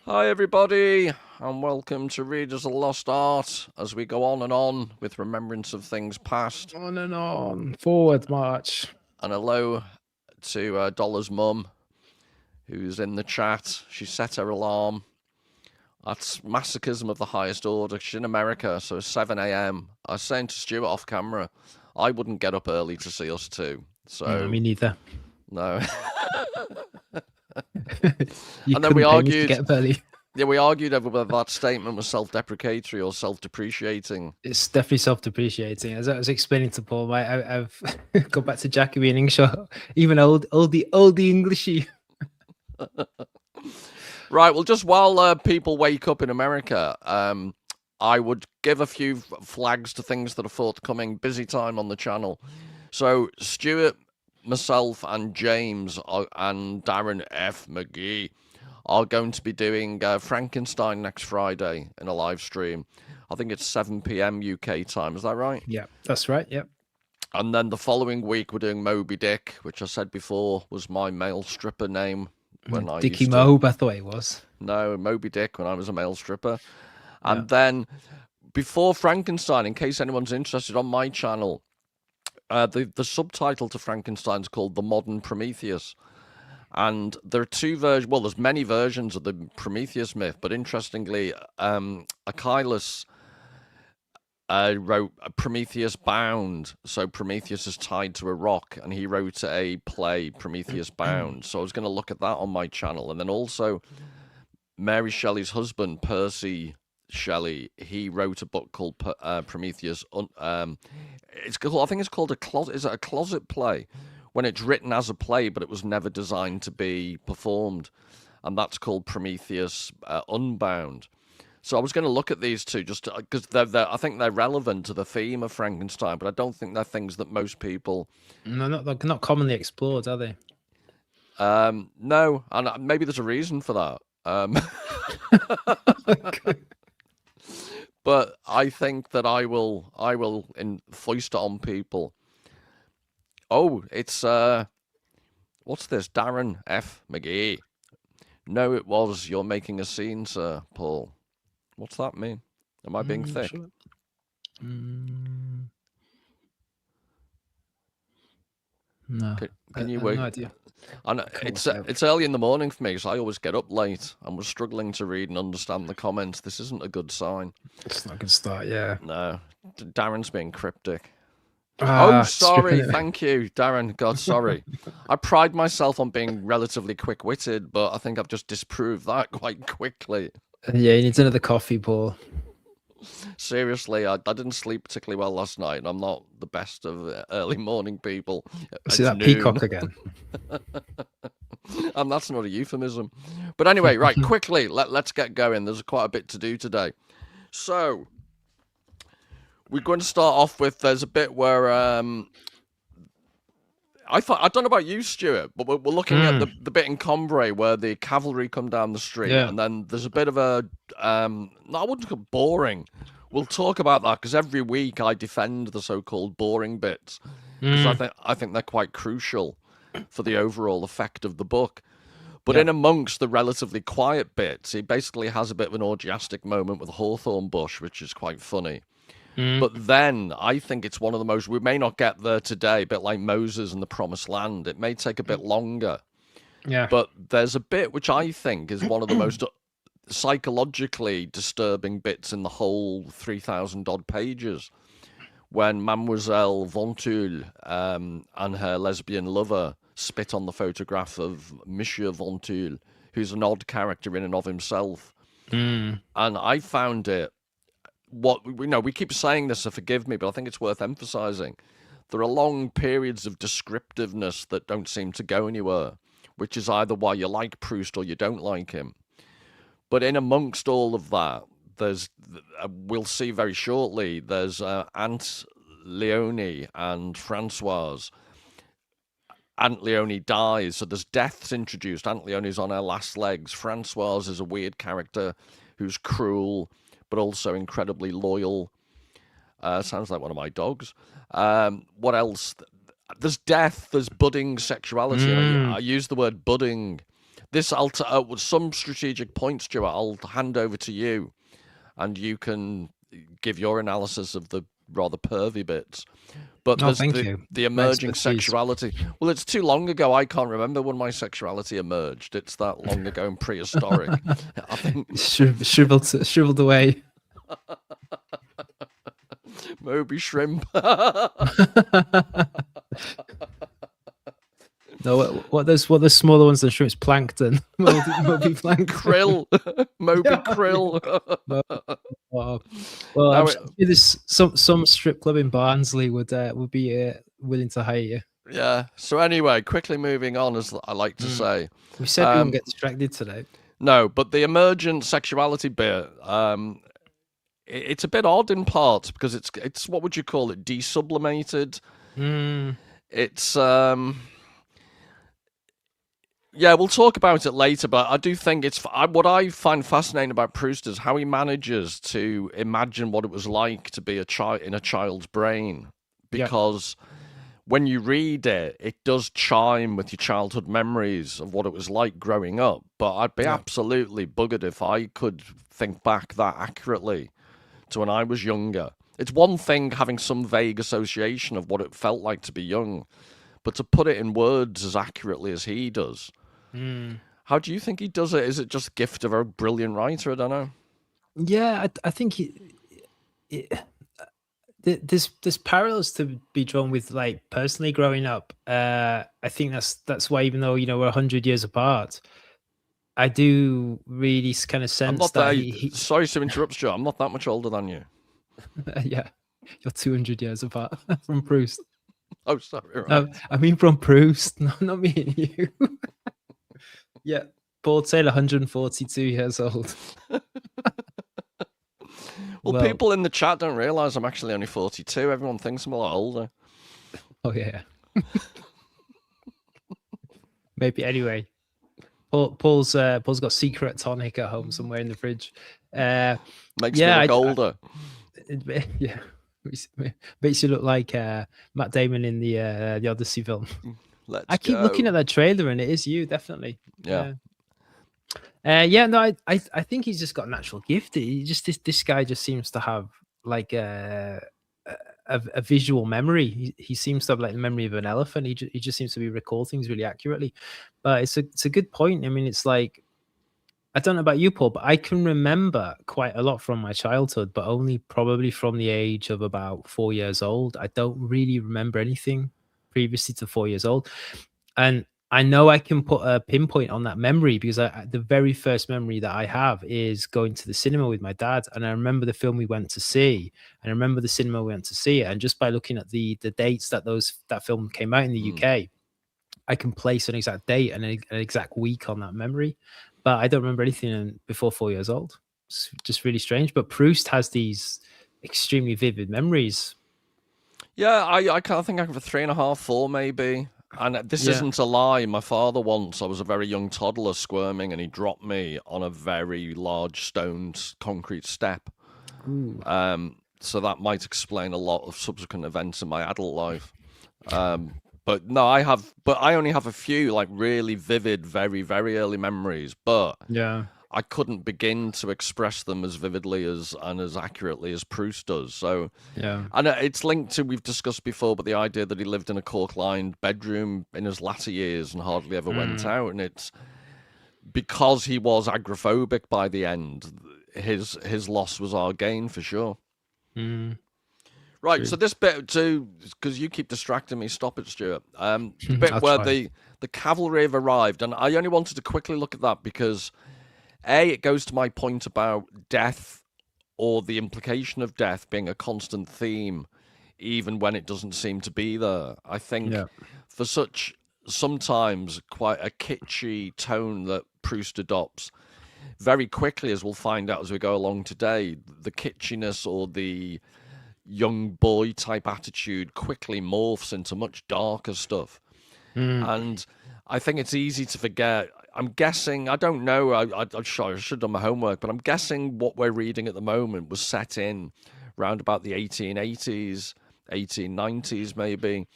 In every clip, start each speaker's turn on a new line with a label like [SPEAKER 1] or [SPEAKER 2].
[SPEAKER 1] Hi, everybody, and welcome to Readers of Lost Art as we go on with remembrance of things past.
[SPEAKER 2] On and on. Forward march.
[SPEAKER 1] And hello to Dolla's mum, who's in the chat. She set her alarm. That's masochism of the highest order. She's in America, so it's 7 a.m. I was saying to Stuart off camera, I wouldn't get up early to see us too. So
[SPEAKER 2] No, me neither.
[SPEAKER 1] No.
[SPEAKER 2] You
[SPEAKER 1] And then
[SPEAKER 2] couldn't
[SPEAKER 1] we
[SPEAKER 2] pay me to
[SPEAKER 1] argued.
[SPEAKER 2] get up early.
[SPEAKER 1] Yeah, we argued over whether that statement was self-deprecatory or self-depreciating.
[SPEAKER 2] It's definitely self-depreciating. As I was explaining to Paul, I've gone back to Jackie and Ingshaw, even oldie Englishy.
[SPEAKER 1] Right, well, just while people wake up in America, I would give a few flags to things that are forthcoming. Busy time on the channel. So Stuart, myself, and James and Darren F. McGee are going to be doing Frankenstein next Friday in a live stream. I think it's 7 p.m. UK time. Is that right?
[SPEAKER 2] Yeah, that's right. Yep.
[SPEAKER 1] And then the following week, we're doing Moby Dick, which I said before was my male stripper name. When I
[SPEAKER 2] Dickie
[SPEAKER 1] used to...
[SPEAKER 2] Mobe, I thought it was.
[SPEAKER 1] No, Moby Dick when I was a male stripper. And then before Frankenstein, in case anyone's interested, on my channel, the subtitle to Frankenstein is called The Modern Prometheus. And there are two versions. Well, there's many versions of the Prometheus myth, but interestingly, Achilles wrote Prometheus Bound. So Prometheus is tied to a rock, and he wrote a play, Prometheus Bound. So I was going to look at that on my channel. And then also Mary Shelley's husband, Percy Shelley, he wrote a book called Prometheus. It's called, I think it's called a closet. Is it a closet play? When it's written as a play, but it was never designed to be performed, and that's called Prometheus Unbound. So I was going to look at these two just because I think they're relevant to the theme of Frankenstein, but I don't think they're things that most people.
[SPEAKER 2] No, not commonly explored, are they?
[SPEAKER 1] No, and maybe there's a reason for that. But I think that I will foist it on people. Oh, it's what's this? Darren F. McGee. No, it was you're making a scene, sir, Paul. What's that mean? Am I being thick?
[SPEAKER 2] Sure. No.
[SPEAKER 1] Can you wait?
[SPEAKER 2] No idea.
[SPEAKER 1] And it's early in the morning for me, so I always get up late and was struggling to read and understand the comments. This isn't a good sign.
[SPEAKER 2] It's not a good start, yeah.
[SPEAKER 1] No, Darren's being cryptic. Oh, sorry. Thank you, Darren. God, sorry. I pride myself on being relatively quick-witted, but I think I've just disproved that quite quickly.
[SPEAKER 2] Yeah, he needs another coffee, Paul.
[SPEAKER 1] Seriously, I didn't sleep particularly well last night, and I'm not the best of early morning people.
[SPEAKER 2] See that peacock again.
[SPEAKER 1] And that's not a euphemism. But anyway, right, quickly, let's get going. There's quite a bit to do today. So, we're going to start off with, there's a bit where, I don't know about you, Stuart, but we're looking at the bit in Combray where the cavalry come down the street, and then there's a bit of a, I wouldn't call it boring. We'll talk about that, because every week I defend the so-called boring bits, because I think they're quite crucial for the overall effect of the book. But in amongst the relatively quiet bits, he basically has a bit of an orgiastic moment with a hawthorn bush, which is quite funny. But then I think it's one of the most, we may not get there today, a bit like Moses and the Promised Land. It may take a bit longer.
[SPEAKER 2] Yeah.
[SPEAKER 1] But there's a bit which I think is one of the most psychologically disturbing bits in the whole 3,000 odd pages, when Mademoiselle Vinteuil and her lesbian lover spit on the photograph of Monsieur Vinteuil, who's an odd character in and of himself. And I found it, we keep saying this, so forgive me, but I think it's worth emphasizing. There are long periods of descriptiveness that don't seem to go anywhere, which is either why you like Proust or you don't like him. But in amongst all of that, there's, we'll see very shortly, there's Aunt Léonie and Francoise. Aunt Léonie dies, so there's deaths introduced. Aunt Léonie's on her last legs. Francoise is a weird character who's cruel, but also incredibly loyal. Sounds like one of my dogs. What else? There's death, there's budding sexuality. I use the word budding. this some strategic points, Stuart, I'll hand over to you, and you can give your analysis of the rather pervy bits. But
[SPEAKER 2] Oh,
[SPEAKER 1] there's
[SPEAKER 2] thank you.
[SPEAKER 1] the
[SPEAKER 2] My
[SPEAKER 1] emerging
[SPEAKER 2] expertise.
[SPEAKER 1] sexuality. Well, it's too long ago. I can't remember when my sexuality emerged. It's that long ago and prehistoric. I think
[SPEAKER 2] Shriveled away.
[SPEAKER 1] Moby shrimp.
[SPEAKER 2] No, what those smaller ones than shrimps? Plankton. Moby plankton.
[SPEAKER 1] Krill. Moby
[SPEAKER 2] Yeah.
[SPEAKER 1] krill.
[SPEAKER 2] Well,
[SPEAKER 1] Now
[SPEAKER 2] I'm sure there's some strip club in Barnsley would be willing to hire you.
[SPEAKER 1] Yeah. So anyway, quickly moving on, as I like to say.
[SPEAKER 2] We said we wouldn't get distracted today.
[SPEAKER 1] No, but the emergent sexuality bit, it's a bit odd in parts because it's what would you call it? Desublimated. It's yeah, we'll talk about it later, but I do think what I find fascinating about Proust is how he manages to imagine what it was like to be in a child's brain, because when you read it, it does chime with your childhood memories of what it was like growing up. But I'd be absolutely buggered if I could think back that accurately to when I was younger. It's one thing having some vague association of what it felt like to be young, but to put it in words as accurately as he does. How do you think he does it? Is it just a gift of a brilliant writer? I don't know.
[SPEAKER 2] Yeah, I think there's parallels to be drawn with, like, personally growing up. I think that's why, even though we're 100 years apart, I do really kind of sense that
[SPEAKER 1] sorry to interrupt you. I'm not that much older than you.
[SPEAKER 2] Yeah, you're 200 years apart from Proust.
[SPEAKER 1] Oh, sorry. Right.
[SPEAKER 2] I mean from Proust, not me and you. Yeah, Paul Taylor, 142 years old.
[SPEAKER 1] Well, people in the chat don't realise I'm actually only 42. Everyone thinks I'm a lot older.
[SPEAKER 2] Oh, yeah. Maybe. Anyway, Paul's got secret tonic at home somewhere in the fridge.
[SPEAKER 1] Makes me look older.
[SPEAKER 2] Yeah. Makes you look like Matt Damon in the Odyssey film. I keep looking at that trailer and it is you, definitely.
[SPEAKER 1] Yeah.
[SPEAKER 2] No, I think he's just got a natural gift. This guy just seems to have like a visual memory. He seems to have like the memory of an elephant. He just seems to be recall things really accurately. But it's a good point. I mean, it's like, I don't know about you, Paul, but I can remember quite a lot from my childhood, but only probably from the age of about 4 years old. I don't really remember anything previously to 4 years old. And I know I can put a pinpoint on that memory because the very first memory that I have is going to the cinema with my dad. And I remember the film we went to see, and I remember the cinema we went to see it. And just by looking at the dates that that film came out in the UK, I can place an exact date and an exact week on that memory. But I don't remember anything before 4 years old. It's just really strange. But Proust has these extremely vivid memories.
[SPEAKER 1] Yeah, I think I have a 3.5, 4 maybe. And this isn't a lie. My father once, I was a very young toddler squirming, and he dropped me on a very large stoned concrete step. So that might explain a lot of subsequent events in my adult life. But no, I only have a few like really vivid, very, very early memories. But I couldn't begin to express them as vividly and as accurately as Proust does. So, and it's linked to, we've discussed before, but the idea that he lived in a cork-lined bedroom in his latter years and hardly ever went out. And it's because he was agoraphobic by the end, his loss was our gain for sure. Right, true. So this bit too, because you keep distracting me, stop it, Stuart. The bit where the cavalry have arrived, and I only wanted to quickly look at that because it goes to my point about death, or the implication of death being a constant theme, even when it doesn't seem to be there. I think for such sometimes quite a kitschy tone that Proust adopts, very quickly, as we'll find out as we go along today, the kitschiness or the young boy type attitude quickly morphs into much darker stuff. And I think it's easy to forget. I'm guessing, I don't know, I should have done my homework, but I'm guessing what we're reading at the moment was set in around about the 1880s, 1890s maybe,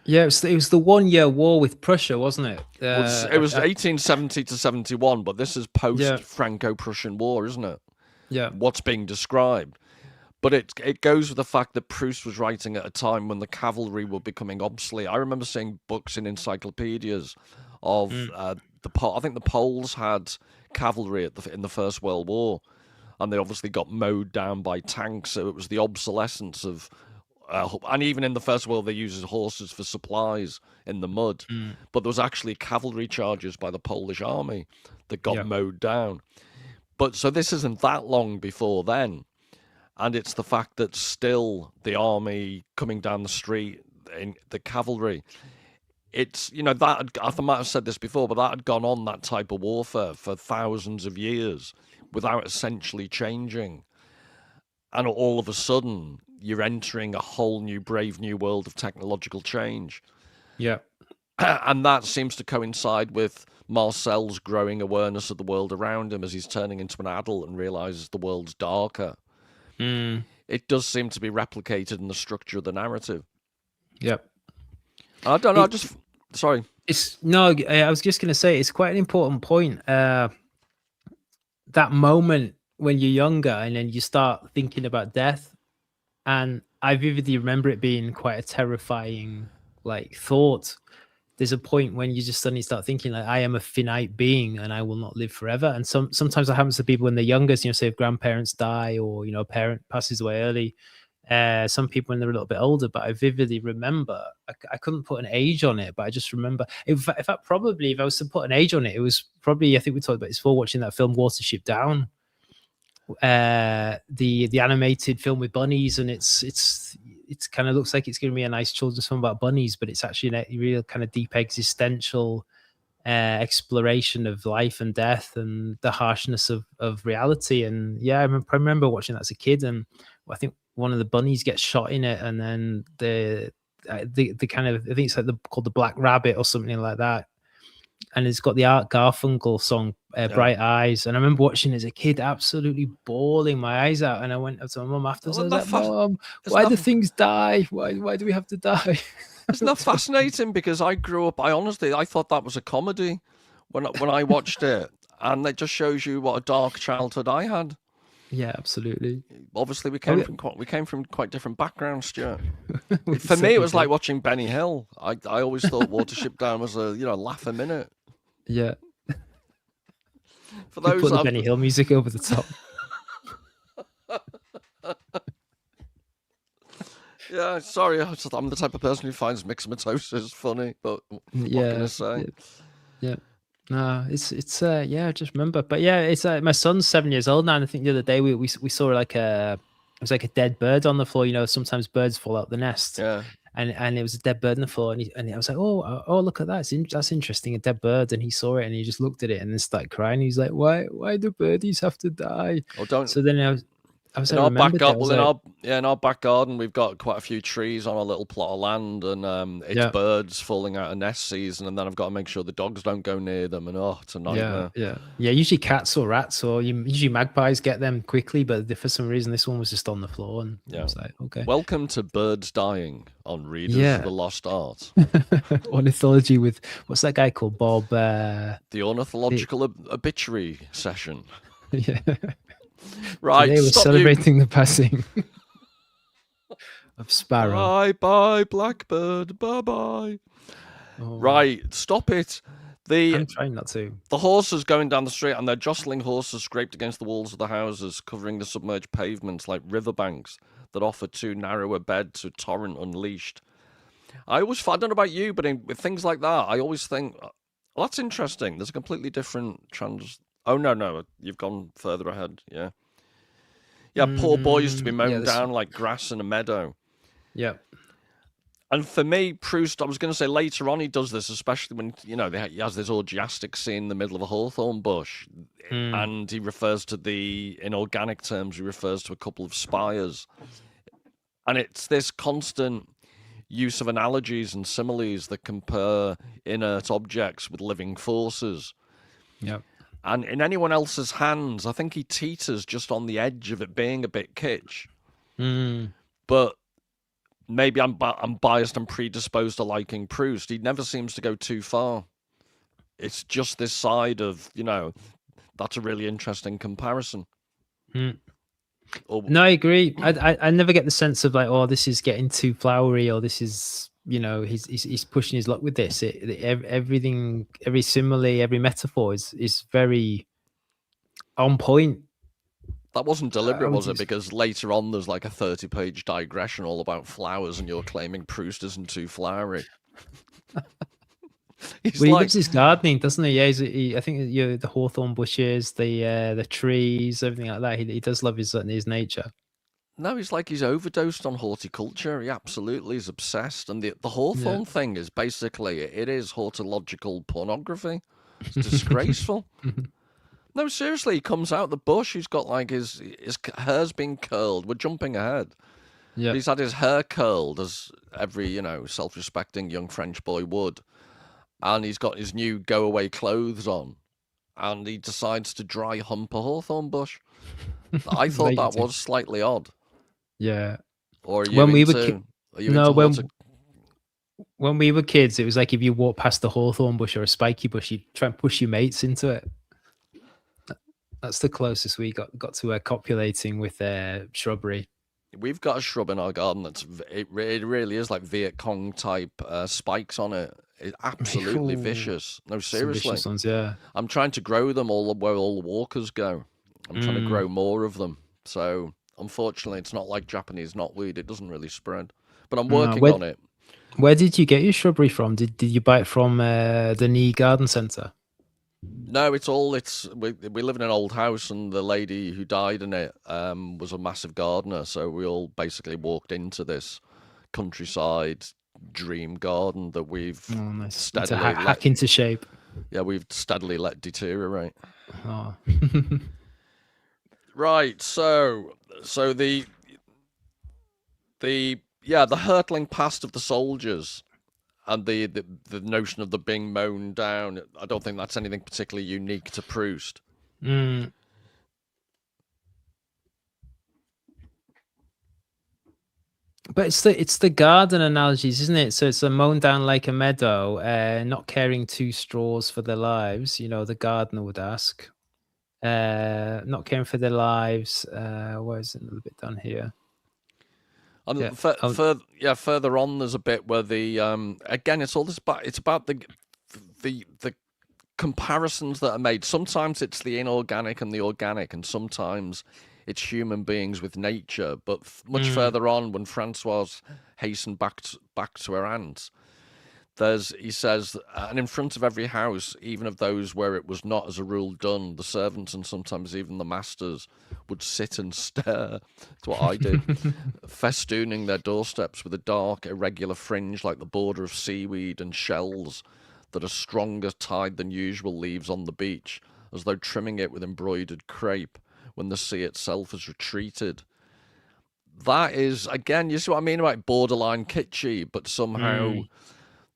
[SPEAKER 2] Yeah, it was the 1 year war with Prussia, wasn't it?
[SPEAKER 1] It was 1870 to 71, but this is
[SPEAKER 2] Yeah,
[SPEAKER 1] post-Franco-Prussian War, isn't it?
[SPEAKER 2] yeah,
[SPEAKER 1] What's being described. But it goes with the fact that Proust was writing at a time when the cavalry were becoming obsolete. I remember seeing books in encyclopedias of I think the Poles had cavalry in the First World War, and they obviously got mowed down by tanks. So it was the obsolescence of, and even in the First World, they used horses for supplies in the mud.
[SPEAKER 2] mm,
[SPEAKER 1] But there was actually cavalry charges by the Polish army that got
[SPEAKER 2] yeah,
[SPEAKER 1] mowed down. But so this isn't that long before then. And it's the fact that still the army coming down the street, in the cavalry, it's, that I might have said this before, but that had gone on, that type of warfare, for thousands of years without essentially changing. And all of a sudden, you're entering a whole new, brave new world of technological change.
[SPEAKER 2] yeah.
[SPEAKER 1] And that seems to coincide with Marcel's growing awareness of the world around him as he's turning into an adult and realizes the world's darker.
[SPEAKER 2] Mm,
[SPEAKER 1] It does seem to be replicated in the structure of the narrative.
[SPEAKER 2] yeah.
[SPEAKER 1] I don't know. Sorry.
[SPEAKER 2] It's no. I was just going to say it's quite an important point. That moment when you're younger and then you start thinking about death, and I vividly remember it being quite a terrifying thought. There's a point when you just suddenly start thinking I am a finite being and I will not live forever. And sometimes that happens to people when they're younger. So, say if grandparents die or a parent passes away early. Some people when they're a little bit older, but I vividly remember. I couldn't put an age on it, but I just remember. In fact, probably if I was to put an age on it, it was probably, I think we talked about this before, watching that film Watership Down, the animated film with bunnies, and it's kind of looks like it's going to be a nice children's film about bunnies, but it's actually a real kind of deep existential exploration of life and death and the harshness of reality. And yeah, I remember watching that as a kid, and I think one of the bunnies gets shot in it, and then the kind of, I think it's called the Black Rabbit or something like that, and it's got the Art Garfunkel song Bright Eyes. And I remember watching as a kid, absolutely bawling my eyes out, and I went up to my mum afterwards. I was like, Mom, why do things die? Why do we have to die?
[SPEAKER 1] Isn't that fascinating? Because I grew up, I thought that was a comedy when I watched it, and it just shows you what a dark childhood I had.
[SPEAKER 2] Yeah, absolutely.
[SPEAKER 1] Obviously, we came from quite different backgrounds, Stuart. For me, it was like watching Benny Hill. I always thought Watership Down was a laugh a minute.
[SPEAKER 2] Yeah.
[SPEAKER 1] For those
[SPEAKER 2] put the Benny Hill music over the top.
[SPEAKER 1] Yeah, sorry, I'm the type of person who finds myxomatosis funny, but what can I say?
[SPEAKER 2] Yeah. No, it's yeah, I just remember. But yeah, it's my son's 7 years old now, and I think the other day we saw it was like a dead bird on the floor. Sometimes birds fall out the nest.
[SPEAKER 1] Yeah.
[SPEAKER 2] And it was a dead bird on the floor, and I was like, oh, look at that! That's interesting, a dead bird. And he saw it, and he just looked at it, and then started crying. He's like, why do birdies have to die?
[SPEAKER 1] Oh, don't.
[SPEAKER 2] So then I was
[SPEAKER 1] in our back garden. In our back garden, we've got quite a few trees on a little plot of land, and it's birds falling out of nest season, and then I've got to make sure the dogs don't go near them, and it's a nightmare.
[SPEAKER 2] Yeah. Usually cats or rats, or usually magpies get them quickly, but for some reason this one was just on the floor, and I was like, okay.
[SPEAKER 1] Welcome to Birds Dying on Readers of the Lost Art.
[SPEAKER 2] Ornithology with what's that guy called, Bob?
[SPEAKER 1] The ornithological obituary session.
[SPEAKER 2] Yeah.
[SPEAKER 1] Right,
[SPEAKER 2] today we're celebrating the passing of Sparrow.
[SPEAKER 1] Bye, Blackbird. Bye. Oh. Right, stop it.
[SPEAKER 2] I'm trying not to.
[SPEAKER 1] The horses going down the street, and they're jostling horses scraped against the walls of the houses, covering the submerged pavements like riverbanks that offer too narrow a bed to torrent unleashed. I don't know about you, but with things like that, I always think, well, that's interesting. There's a completely different Oh, no, you've gone further ahead, yeah. Yeah, poor boys to be mown down like grass in a meadow.
[SPEAKER 2] Yeah.
[SPEAKER 1] And for me, Proust, I was going to say later on he does this, especially when, he has this orgiastic scene in the middle of a hawthorn bush. And he refers to in organic terms, he refers to a couple of spires. And it's this constant use of analogies and similes that compare inert objects with living forces.
[SPEAKER 2] Yeah.
[SPEAKER 1] And in anyone else's hands, I think he teeters just on the edge of it being a bit kitsch. But maybe I'm biased and predisposed to liking Proust. He never seems to go too far. It's just this side of, that's a really interesting comparison.
[SPEAKER 2] Mm.
[SPEAKER 1] Or,
[SPEAKER 2] No, I agree. I never get the sense of like, oh, this is getting too flowery, or this is, he's pushing his luck with this. Everything, every simile, every metaphor is very on point.
[SPEAKER 1] that wasn't deliberate, was it? Because later on, there's like a 30-page digression all about flowers, and you're claiming Proust isn't too flowery.
[SPEAKER 2] He loves his gardening, doesn't he? Yeah, I think the hawthorn bushes, the trees, everything like that. He does love his nature.
[SPEAKER 1] No, he's overdosed on horticulture. He absolutely is obsessed. And the hawthorn thing is basically, it is horticultural pornography. It's disgraceful. No, seriously, he comes out the bush. He's got like his hair's been curled. We're jumping ahead. Yeah, he's had his hair curled as every self-respecting young French boy would, and he's got his new go-away clothes on, and he decides to dry hump a hawthorn bush. I thought that was slightly odd.
[SPEAKER 2] Yeah.
[SPEAKER 1] Or are you when
[SPEAKER 2] we were kids, it was like if you walk past a hawthorn bush or a spiky bush, you try and push your mates into it. That's the closest we got to copulating with shrubbery.
[SPEAKER 1] We've got a shrub in our garden it really is like Viet Cong type spikes on it. It's absolutely vicious. No, seriously.
[SPEAKER 2] Vicious ones, yeah.
[SPEAKER 1] I'm trying to grow them where all the walkers go. I'm trying to grow more of them. So unfortunately, it's not like Japanese knotweed. It doesn't really spread. But I'm working on it.
[SPEAKER 2] Where did you get your shrubbery from? Did you buy it from the Knee Garden Centre?
[SPEAKER 1] No, we live in an old house, and the lady who died in it was a massive gardener. So we all basically walked into this countryside dream garden that we've steadily
[SPEAKER 2] hack into shape.
[SPEAKER 1] Yeah, we've steadily let deteriorate.
[SPEAKER 2] Oh.
[SPEAKER 1] Right, so the hurtling past of the soldiers and the notion of the being mown down, I don't think that's anything particularly unique to Proust.
[SPEAKER 2] Mm. But it's the garden analogies, isn't it? So it's a mown down like a meadow, not caring two straws for their lives. The gardener would ask. Not caring for their lives. Where is it a little bit down here?
[SPEAKER 1] And further on, there's a bit where the again, it's about the comparisons that are made. Sometimes it's the inorganic and the organic, and sometimes it's human beings with nature. But much further on, when Francoise hastened back to her aunt, he says, and in front of every house, even of those where it was not as a rule done, the servants and sometimes even the masters would sit and stare. That's what I did. Festooning their doorsteps with a dark, irregular fringe like the border of seaweed and shells that a stronger tide than usual leaves on the beach, as though trimming it with embroidered crepe when the sea itself has retreated. That is, again, you see what I mean about borderline kitschy, but somehow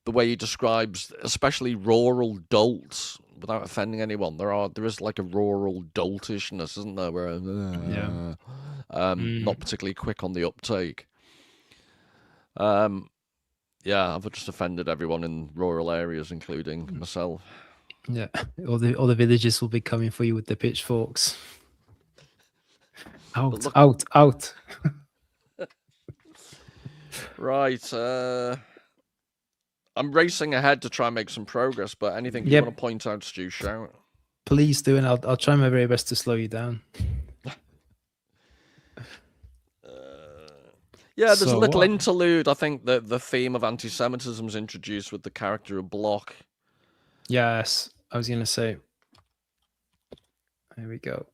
[SPEAKER 1] the way he describes, especially rural dolts, without offending anyone, there is like a rural doltishness, isn't there? Where not particularly quick on the uptake. I've just offended everyone in rural areas, including myself.
[SPEAKER 2] Yeah, all the villagers will be coming for you with the pitchforks. Out.
[SPEAKER 1] Right. I'm racing ahead to try and make some progress, but anything you want to point out, Stu, shout.
[SPEAKER 2] Please do, and I'll try my very best to slow you down.
[SPEAKER 1] There's a little interlude. I think that the theme of anti-Semitism is introduced with the character of Bloch.
[SPEAKER 2] Yes, I was going to say. There we go.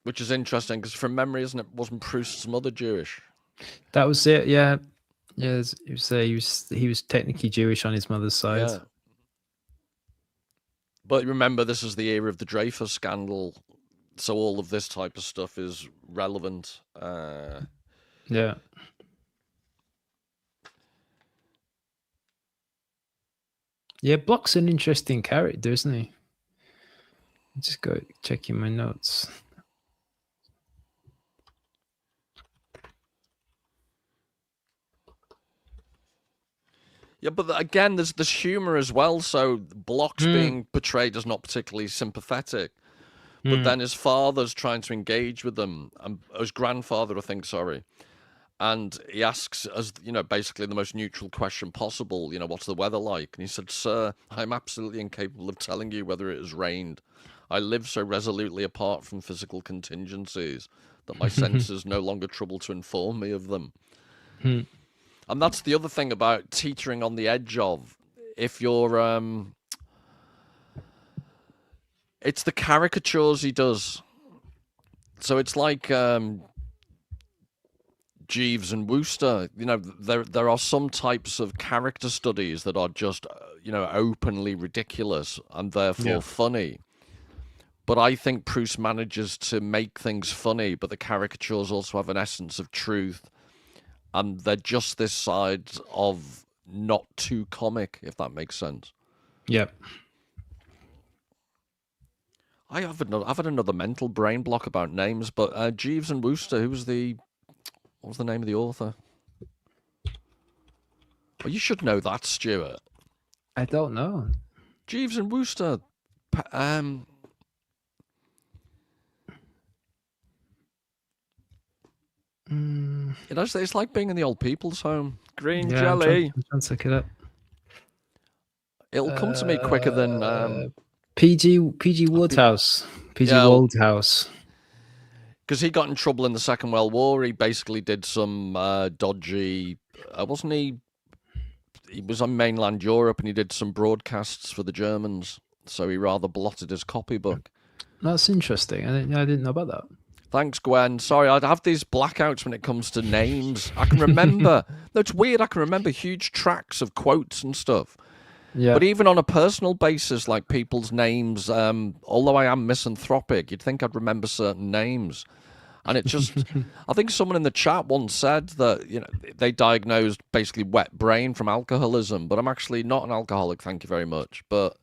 [SPEAKER 1] Which is interesting, because from memory, wasn't Proust's mother Jewish?
[SPEAKER 2] That was it, yeah. Yeah, he was technically Jewish on his mother's side. Yeah.
[SPEAKER 1] But remember, this is the era of the Dreyfus scandal, so all of this type of stuff is relevant.
[SPEAKER 2] Yeah. Yeah, Bloch's an interesting character, isn't he? Just go checking my notes.
[SPEAKER 1] Yeah, but again, there's humor as well. So Bloch's being portrayed as not particularly sympathetic, but then his father's trying to engage with them, and his grandfather, I think, sorry. And he asks, as you know, basically the most neutral question possible, you know, what's the weather like? And he said, "Sir, I'm absolutely incapable of telling you whether it has rained. I live so resolutely apart from physical contingencies that my senses no longer trouble to inform me of them." And that's the other thing about teetering on the edge of, if you're, it's the caricatures he does. So it's like Jeeves and Wooster. You know, there are some types of character studies that are just, you know, openly ridiculous and therefore funny. But I think Proust manages to make things funny, but the caricatures also have an essence of truth. And they're just this side of not too comic, if that makes sense.
[SPEAKER 2] Yeah.
[SPEAKER 1] I've had another mental brain block about names, but Jeeves and Wooster, what was the name of the author? Well, you should know that, Stuart.
[SPEAKER 2] I don't know.
[SPEAKER 1] Jeeves and Wooster. You know, it's like being in the old people's home. Green jelly.
[SPEAKER 2] I'm trying to look it up.
[SPEAKER 1] It'll come to me quicker than
[SPEAKER 2] PG Wodehouse. PG Wodehouse.
[SPEAKER 1] Because he got in trouble in the Second World War. He basically did some dodgy. Wasn't he? He was on mainland Europe and he did some broadcasts for the Germans. So he rather blotted his copybook.
[SPEAKER 2] That's interesting. I didn't know about that.
[SPEAKER 1] Thanks, Gwen. Sorry, I'd have these blackouts when it comes to names. I can remember. No, it's weird. I can remember huge tracks of quotes and stuff.
[SPEAKER 2] Yeah.
[SPEAKER 1] But even on a personal basis, like people's names, although I am misanthropic, you'd think I'd remember certain names. And it just, I think someone in the chat once said that, you know, they diagnosed basically wet brain from alcoholism, but I'm actually not an alcoholic, thank you very much. But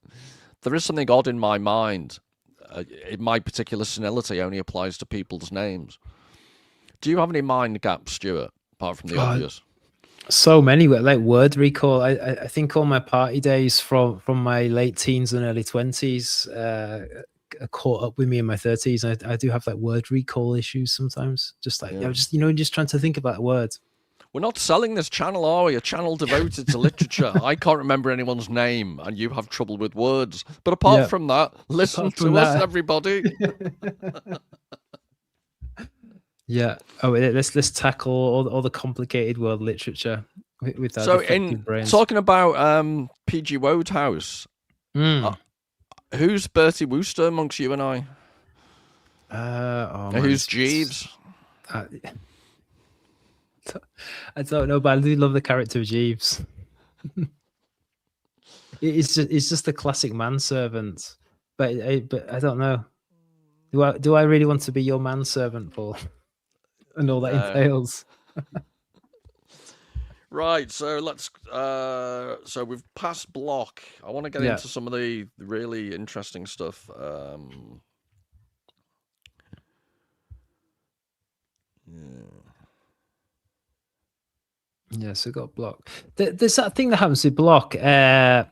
[SPEAKER 1] there is something odd in my mind. My particular senility only applies to people's names. Do you have any mind gaps, Stuart, apart from the obvious?
[SPEAKER 2] So many, like word recall. I think all my party days from my late teens and early 20s caught up with me in my 30s. I do have like word recall issues sometimes. Just like just trying to think about words.
[SPEAKER 1] We're not selling this channel, are we? A channel devoted to literature. I can't remember anyone's name, and you have trouble with words. But apart from that, listen to us, everybody.
[SPEAKER 2] Yeah. Oh, let's tackle all the complicated world literature with our defective brains.
[SPEAKER 1] Talking about P.G. Wodehouse, who's Bertie Wooster amongst you and I? Who's Jeeves?
[SPEAKER 2] I don't know, but I do love the character of Jeeves. It's just a classic manservant, but I don't know. Do I really want to be your manservant, Paul? And all that entails.
[SPEAKER 1] Right, so let's. So we've passed Bloch. I want to get into some of the really interesting stuff.
[SPEAKER 2] Yeah, so got Bloch. There's that thing that happens with Bloch. The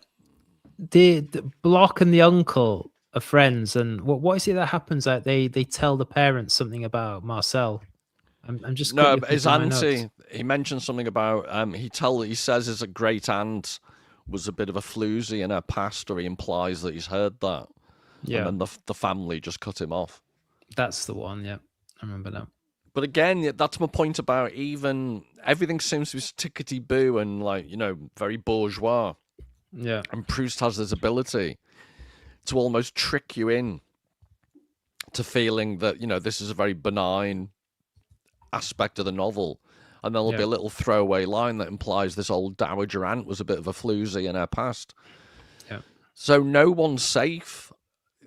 [SPEAKER 2] Bloch and the uncle are friends, and what is it that happens? Like they tell the parents something about Marcel. I'm just
[SPEAKER 1] his auntie. He mentioned something about he says his great aunt was a bit of a floozy in her past, or he implies that he's heard that. Yeah, and then the family just cut him off.
[SPEAKER 2] That's the one. Yeah, I remember that.
[SPEAKER 1] But again, that's my point about everything seems to be tickety-boo and very bourgeois.
[SPEAKER 2] Yeah.
[SPEAKER 1] And Proust has this ability to almost trick you in to feeling that, this is a very benign aspect of the novel. And there'll be a little throwaway line that implies this old dowager aunt was a bit of a floozy in her past.
[SPEAKER 2] Yeah.
[SPEAKER 1] So no one's safe.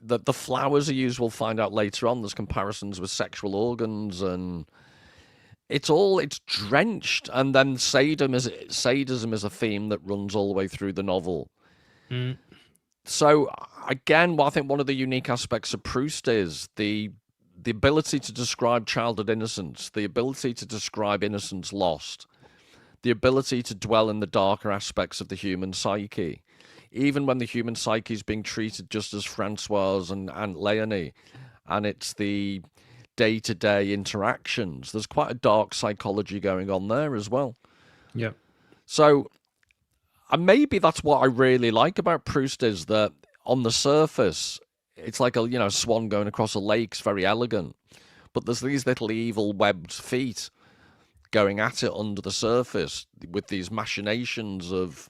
[SPEAKER 1] The flowers are used, we'll find out later on. There's comparisons with sexual organs, and it's drenched. And then sadism is a theme that runs all the way through the novel.
[SPEAKER 2] Mm.
[SPEAKER 1] So again, I think one of the unique aspects of Proust is the ability to describe childhood innocence, the ability to describe innocence lost, the ability to dwell in the darker aspects of the human psyche, even when the human psyche is being treated just as Francoise and Léonie, and it's the day-to-day interactions. There's quite a dark psychology going on there as well.
[SPEAKER 2] Yeah.
[SPEAKER 1] So, and maybe that's what I really like about Proust, is that on the surface, it's like a swan going across a lake. It's very elegant, but there's these little evil webbed feet going at it under the surface with these machinations of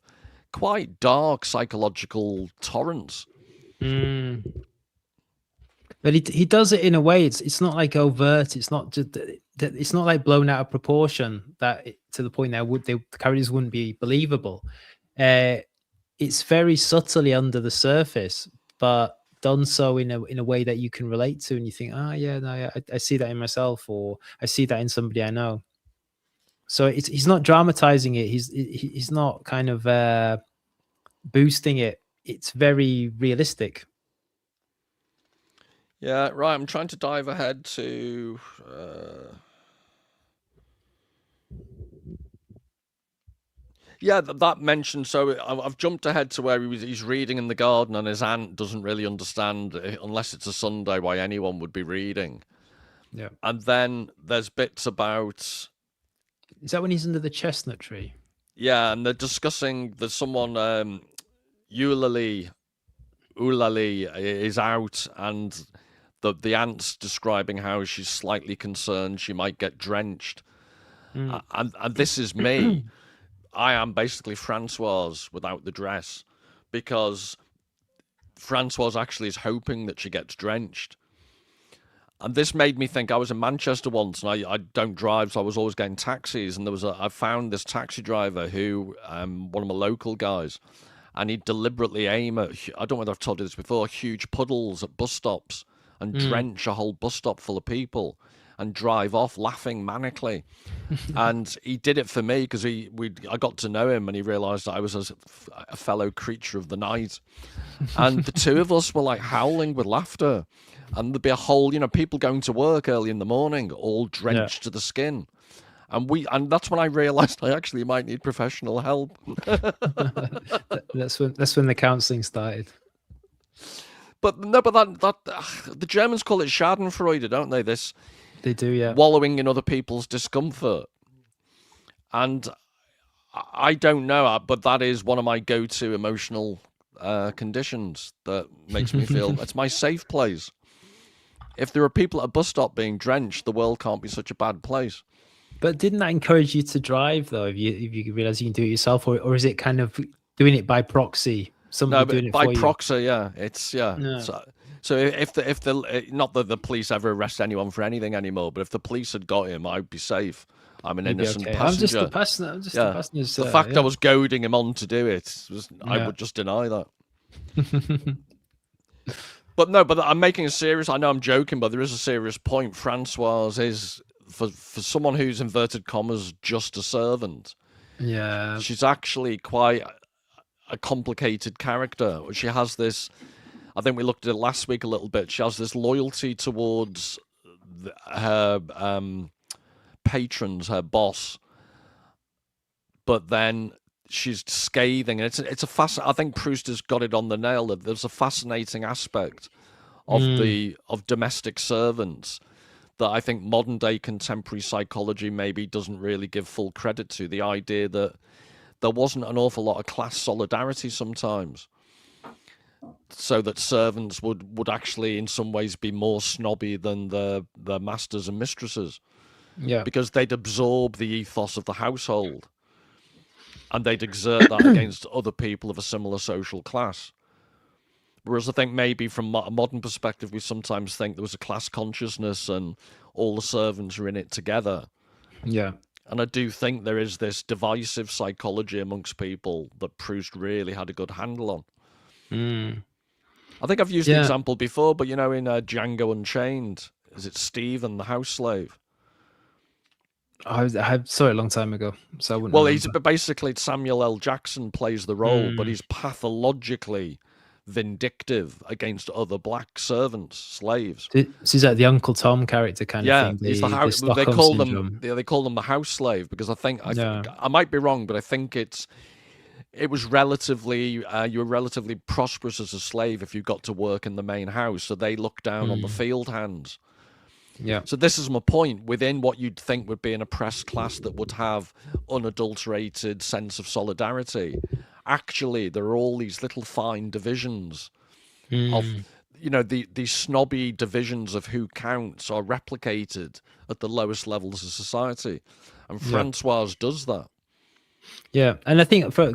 [SPEAKER 1] quite dark psychological torrents.
[SPEAKER 2] But he does it in a way. It's not like overt. It's not just. It's not like blown out of proportion to the point that the characters wouldn't be believable. It's very subtly under the surface, but done so in a way that you can relate to, and you think, I see that in myself, or I see that in somebody I know. So he's not dramatizing it. He's not kind of boosting it. It's very realistic.
[SPEAKER 1] Yeah, right. I'm trying to dive ahead to. Yeah, that mentioned. So I've jumped ahead to where he's reading in the garden, and his aunt doesn't really understand, unless it's a Sunday, why anyone would be reading.
[SPEAKER 2] Yeah.
[SPEAKER 1] And then there's bits about.
[SPEAKER 2] Is that when he's under the chestnut tree?
[SPEAKER 1] Yeah, and they're discussing. There's someone, Eulalie is out, and the aunt's describing how she's slightly concerned she might get drenched. And this is me. I am basically Francoise without the dress, because Francoise actually is hoping that she gets drenched. And this made me think. I was in Manchester once, and I don't drive, so I was always getting taxis. And I found this taxi driver who, one of my local guys, and he'd deliberately aim at, I don't know whether I've told you this before, huge puddles at bus stops and drench a whole bus stop full of people and drive off laughing manically. And he did it for me because I got to know him, and he realised that I was a fellow creature of the night. And the two of us were like howling with laughter. And there'd be a whole, people going to work early in the morning, all drenched to the skin. And that's when I realised I actually might need professional help.
[SPEAKER 2] That's when the counselling started.
[SPEAKER 1] But that the Germans call it Schadenfreude, don't they?
[SPEAKER 2] They do, yeah.
[SPEAKER 1] Wallowing in other people's discomfort. And I don't know, but that is one of my go-to emotional conditions that makes me feel it's my safe place. If there are people at a bus stop being drenched, the world can't be such a bad place.
[SPEAKER 2] But didn't that encourage you to drive, though, if you realize you can do it yourself, or is it kind of doing it by proxy? Somebody doing it
[SPEAKER 1] by
[SPEAKER 2] for
[SPEAKER 1] proxy,
[SPEAKER 2] you?
[SPEAKER 1] yeah. It's yeah. So if not that the police ever arrest anyone for anything anymore, but if the police had got him, I'd be safe. I'm an innocent passenger.
[SPEAKER 2] I'm just a passenger.
[SPEAKER 1] The fact I was goading him on to do it I would just deny that. But I'm making a serious. I know I'm joking, but there is a serious point. Francoise is for someone who's inverted commas just a servant.
[SPEAKER 2] Yeah,
[SPEAKER 1] she's actually quite a complicated character. She has this. I think we looked at it last week a little bit. She has this loyalty towards her patrons, her boss, but then she's scathing, and it's a I think Proust has got it on the nail. That there's a fascinating aspect of domestic servants that I think modern day contemporary psychology maybe doesn't really give full credit to. The idea that there wasn't an awful lot of class solidarity sometimes, so that servants would actually in some ways be more snobby than the masters and mistresses.
[SPEAKER 2] Yeah,
[SPEAKER 1] because they'd absorb the ethos of the household and they'd exert that against other people of a similar social class. Whereas I think maybe from a modern perspective, we sometimes think there was a class consciousness and all the servants are in it together.
[SPEAKER 2] Yeah.
[SPEAKER 1] And I do think there is this divisive psychology amongst people that Proust really had a good handle on. I think I've used the example before, but in Django Unchained, is it Stephen, the house slave?
[SPEAKER 2] I saw it a long time ago, so I wouldn't.
[SPEAKER 1] Well, basically Samuel L. Jackson plays the role, but he's pathologically vindictive against other black servants, slaves.
[SPEAKER 2] This is like the Uncle Tom character kind of
[SPEAKER 1] Yeah,
[SPEAKER 2] thing.
[SPEAKER 1] he's
[SPEAKER 2] The
[SPEAKER 1] they
[SPEAKER 2] Stockholm
[SPEAKER 1] call them
[SPEAKER 2] syndrome.
[SPEAKER 1] they call them the house slave, because
[SPEAKER 2] Yeah.
[SPEAKER 1] I might be wrong, but I think it was relatively you were relatively prosperous as a slave if you got to work in the main house, so they looked down on the field hands.
[SPEAKER 2] Yeah.
[SPEAKER 1] So this is my point. Within what you'd think would be an oppressed class that would have unadulterated sense of solidarity, actually there are all these little fine divisions of, these snobby divisions of who counts are replicated at the lowest levels of society, and Francoise does that.
[SPEAKER 2] Yeah, and I think for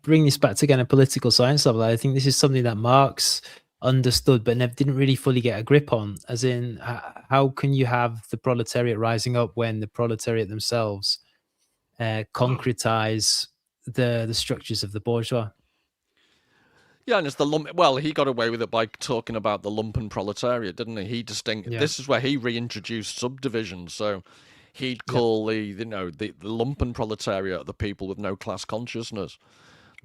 [SPEAKER 2] bring this back to again a political science level, I think this is something that Marx understood but never didn't really fully get a grip on. As in, how can you have the proletariat rising up when the proletariat themselves concretize the structures of the bourgeois?
[SPEAKER 1] Yeah, and it's the lump. Well, he got away with it by talking about the lumpen proletariat, didn't he? This is where he reintroduced subdivisions. So he'd call the lumpen proletariat the people with no class consciousness.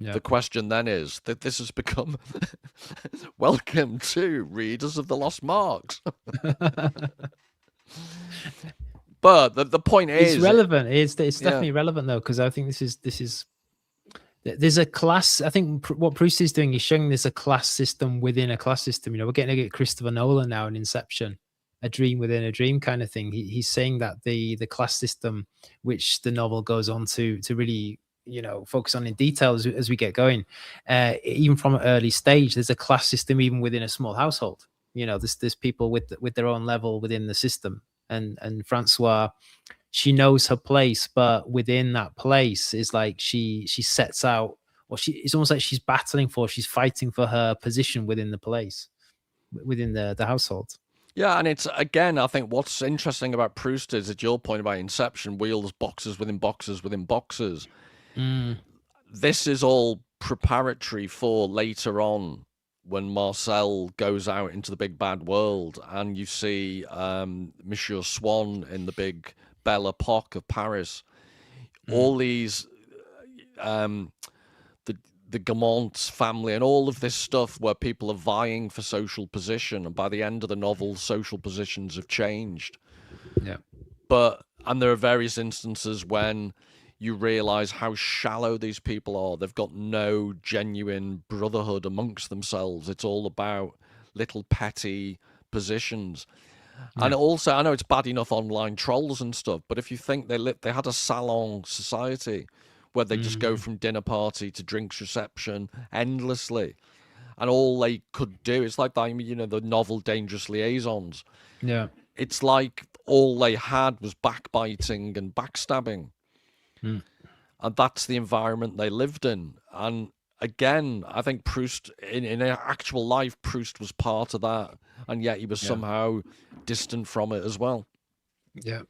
[SPEAKER 1] The question then is that this has become welcome to readers of the Lost Marks. But the point is,
[SPEAKER 2] it's relevant. It's definitely relevant though, because I think this is there's a class. I think what Proust is doing is showing there's a class system within a class system. We're getting to get Christopher Nolan now in Inception, a dream within a dream kind of thing. He's saying that the class system, which the novel goes on to really focus on in detail as we get going, even from an early stage, there's a class system even within a small household. There's people with their own level within the system, and Francois, she knows her place, but within that place is like she sets out, or it's almost like she's fighting for her position within the place, within the household.
[SPEAKER 1] Yeah, and it's, again, I think what's interesting about Proust is, at your point about Inception, wheels, boxes within boxes within boxes. This is all preparatory for later on, when Marcel goes out into the big bad world, and you see Monsieur Swann in the big Belle Epoque of Paris. All these, the Gaumont family and all of this stuff where people are vying for social position, and by the end of the novel, social positions have changed.
[SPEAKER 2] Yeah.
[SPEAKER 1] And there are various instances when you realize how shallow these people are. They've got no genuine brotherhood amongst themselves. It's all about little petty positions. Yeah. And also, I know it's bad enough online trolls and stuff, but if you think they had a salon society where they just go from dinner party to drinks reception endlessly, and all they could do, it's like the novel Dangerous Liaisons.
[SPEAKER 2] Yeah.
[SPEAKER 1] It's like all they had was backbiting and backstabbing. And that's the environment they lived in. And again, I think Proust, in actual life, Proust was part of that, and yet he was somehow distant from it as well.
[SPEAKER 2] Yeah,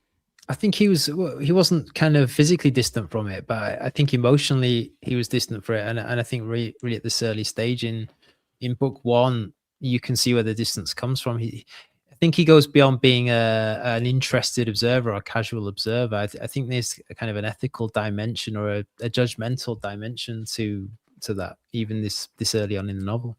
[SPEAKER 2] I think he wasn't kind of physically distant from it, but I think emotionally he was distant from it. And I think really at this early stage in book one, you can see where the distance comes from. I think he goes beyond being an interested observer or a casual observer. I think there's a kind of an ethical dimension or a judgmental dimension to that, even this early on in the novel.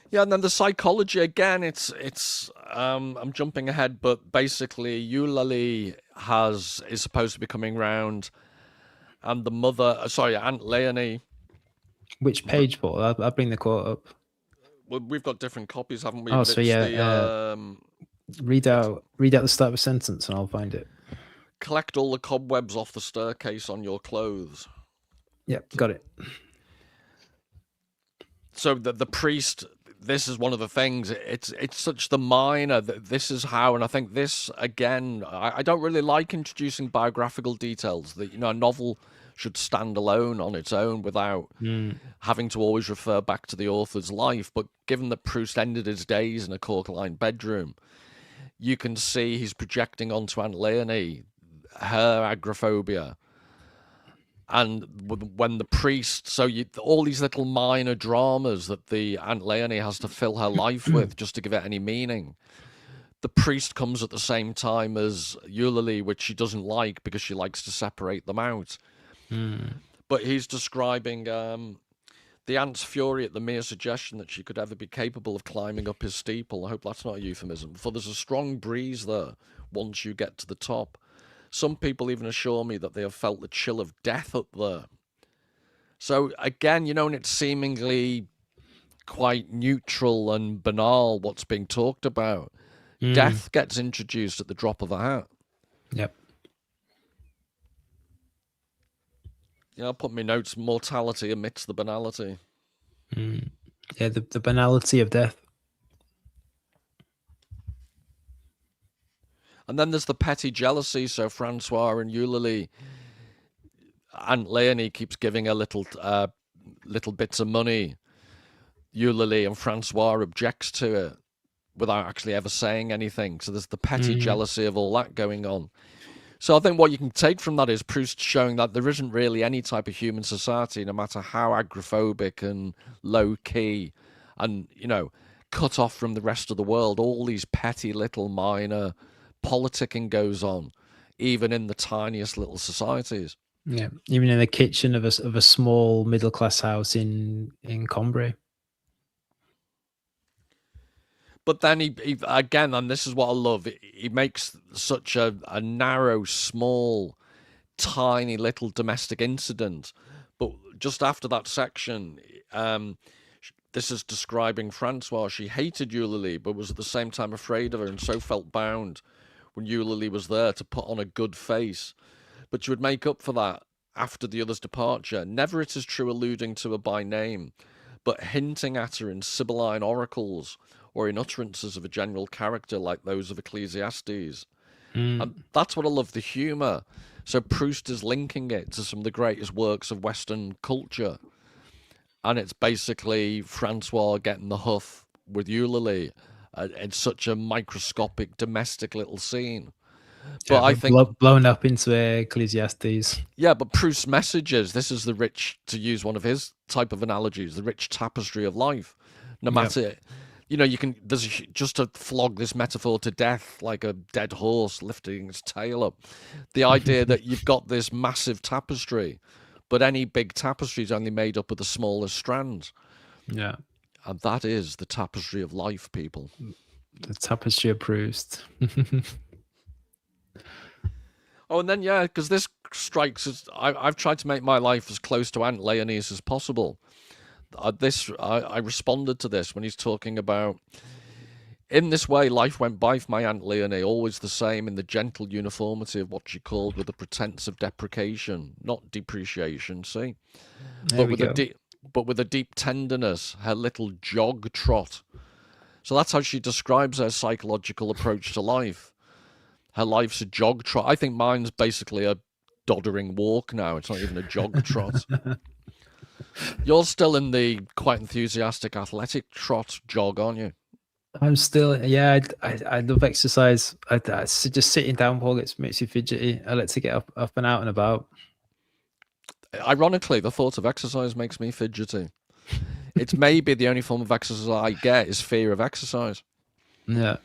[SPEAKER 1] Yeah, and then the psychology, again, it's I'm jumping ahead, but basically Eulalie is supposed to be coming round, and the mother, Aunt Léonie.
[SPEAKER 2] Which page, Paul? I'll bring the quote up.
[SPEAKER 1] Well, we've got different copies, haven't we?
[SPEAKER 2] Oh, so yeah. Read out the start of a sentence, and I'll find it.
[SPEAKER 1] Collect all the cobwebs off the staircase on your clothes.
[SPEAKER 2] Yep, got it.
[SPEAKER 1] So the priest, this is one of the things. It's such the minor. This is how, and I think this again. I don't really like introducing biographical details. That a novel should stand alone on its own without having to always refer back to the author's life. But given that Proust ended his days in a cork-lined bedroom, you can see he's projecting onto Aunt Léonie her agoraphobia. And when the priest, all these little minor dramas that the Aunt Léonie has to fill her life with just to give it any meaning. The priest comes at the same time as Eulalie, which she doesn't like because she likes to separate them out. But he's describing The ant's fury at the mere suggestion that she could ever be capable of climbing up his steeple. I hope that's not a euphemism. For there's a strong breeze there once you get to the top. Some people even assure me that they have felt the chill of death up there. So again, you know, and it's seemingly quite neutral and banal what's being talked about. Death gets introduced at the drop of a hat.
[SPEAKER 2] Yep.
[SPEAKER 1] Yeah, I'll put my notes, mortality amidst the banality.
[SPEAKER 2] Yeah, the banality of death.
[SPEAKER 1] And then there's the petty jealousy. So Francois and Eulalie, Aunt Léonie keeps giving her little bits of money. Eulalie and Francois objects to it without actually ever saying anything. So there's the petty jealousy of all that going on. So I think what you can take from that is Proust showing that there isn't really any type of human society, no matter how agoraphobic and low-key and, you know, cut off from the rest of the world. All these petty little minor politicking goes on, even in the tiniest little societies.
[SPEAKER 2] Yeah, even in the kitchen of a small middle-class house in Combray.
[SPEAKER 1] But then he again, and this is what I love, he makes such a narrow, small, tiny little domestic incident. But just after that section, this is describing Francois. She hated Eulalie, but was at the same time afraid of her, and so felt bound when Eulalie was there to put on a good face. But she would make up for that after the other's departure. Never, it is true, alluding to her by name, but hinting at her in Sibylline oracles, or in utterances of a general character like those of Ecclesiastes. And that's what I love, the humour. So Proust is linking it to some of the greatest works of Western culture. And it's basically Francois getting the huff with Eulalie in such a microscopic, domestic little scene. But I think
[SPEAKER 2] blown up into Ecclesiastes.
[SPEAKER 1] Yeah, but Proust's messages, this is the rich, to use one of his type of analogies, the rich tapestry of life. No matter... You know, you can, just to flog this metaphor to death, like a dead horse lifting its tail up. The idea that you've got this massive tapestry, but any big tapestry is only made up of the smallest strands.
[SPEAKER 2] Yeah.
[SPEAKER 1] And that is the tapestry of life, people.
[SPEAKER 2] The tapestry of Proust.
[SPEAKER 1] Oh, and then, yeah, because this strikes as, I've tried to make my life as close to Aunt Léonie's as possible. I responded to this when he's talking about, in this way life went by for my Aunt Léonie, always the same in the gentle uniformity of what she called with a pretense of deprecation, not depreciation, see? But with a deep tenderness, her little jog trot. So that's how she describes her psychological approach to life. Her life's a jog trot. I think mine's basically a doddering walk now. It's not even a jog trot. You're still in the quite enthusiastic athletic trot jog, aren't you?
[SPEAKER 2] I'm still, yeah. I love exercise. Just sitting down, Paul, makes you fidgety. I like to get up and out and about.
[SPEAKER 1] Ironically, the thought of exercise makes me fidgety. It's maybe the only form of exercise I get is fear of exercise.
[SPEAKER 2] Yeah,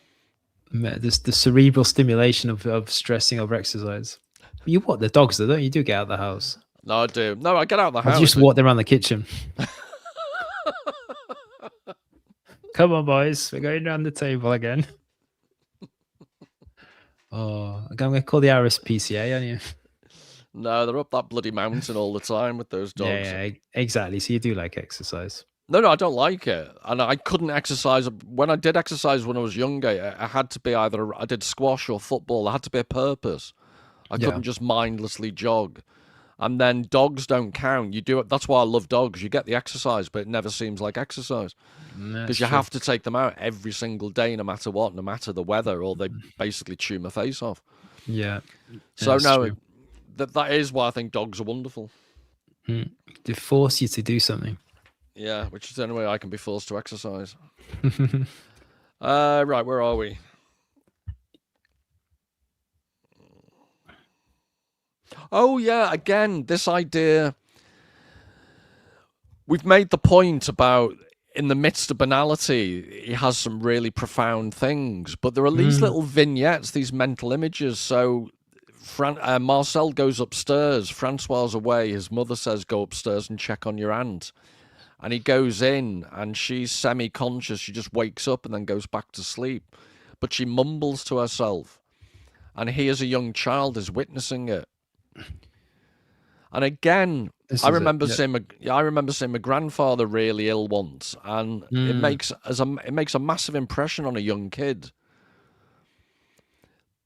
[SPEAKER 2] the cerebral stimulation of stressing over exercise. You walk the dogs, though, don't you? You do get out of the house.
[SPEAKER 1] No, I do. No, I get out of the house.
[SPEAKER 2] I just walk them around the kitchen. Come on, boys. We're going around the table again. Oh, I'm going to call the RSPCA, aren't you?
[SPEAKER 1] No, they're up that bloody mountain all the time with those dogs.
[SPEAKER 2] Yeah, exactly. So you do like exercise.
[SPEAKER 1] No, I don't like it. And I couldn't exercise. When I did exercise when I was younger, I had to be either, I did squash or football. There had to be a purpose. I couldn't just mindlessly jog. And then dogs don't count. You do it. That's why I love dogs. You get the exercise, but it never seems like exercise because you have to take them out every single day, no matter what, no matter the weather, or they basically chew my face off.
[SPEAKER 2] Yeah.
[SPEAKER 1] So no, that is why I think dogs are wonderful.
[SPEAKER 2] They force you to do something.
[SPEAKER 1] Yeah, which is the only way I can be forced to exercise. Right, where are we? Oh, yeah, again, this idea. We've made the point about in the midst of banality, he has some really profound things. But there are these little vignettes, these mental images. So Marcel goes upstairs. Francois away. His mother says, go upstairs and check on your aunt. and he goes in, and she's semi-conscious. She just wakes up and then goes back to sleep, but she mumbles to herself, and he, as a young child, is witnessing it. And again, I remember seeing my grandfather really ill once, and it makes a massive impression on a young kid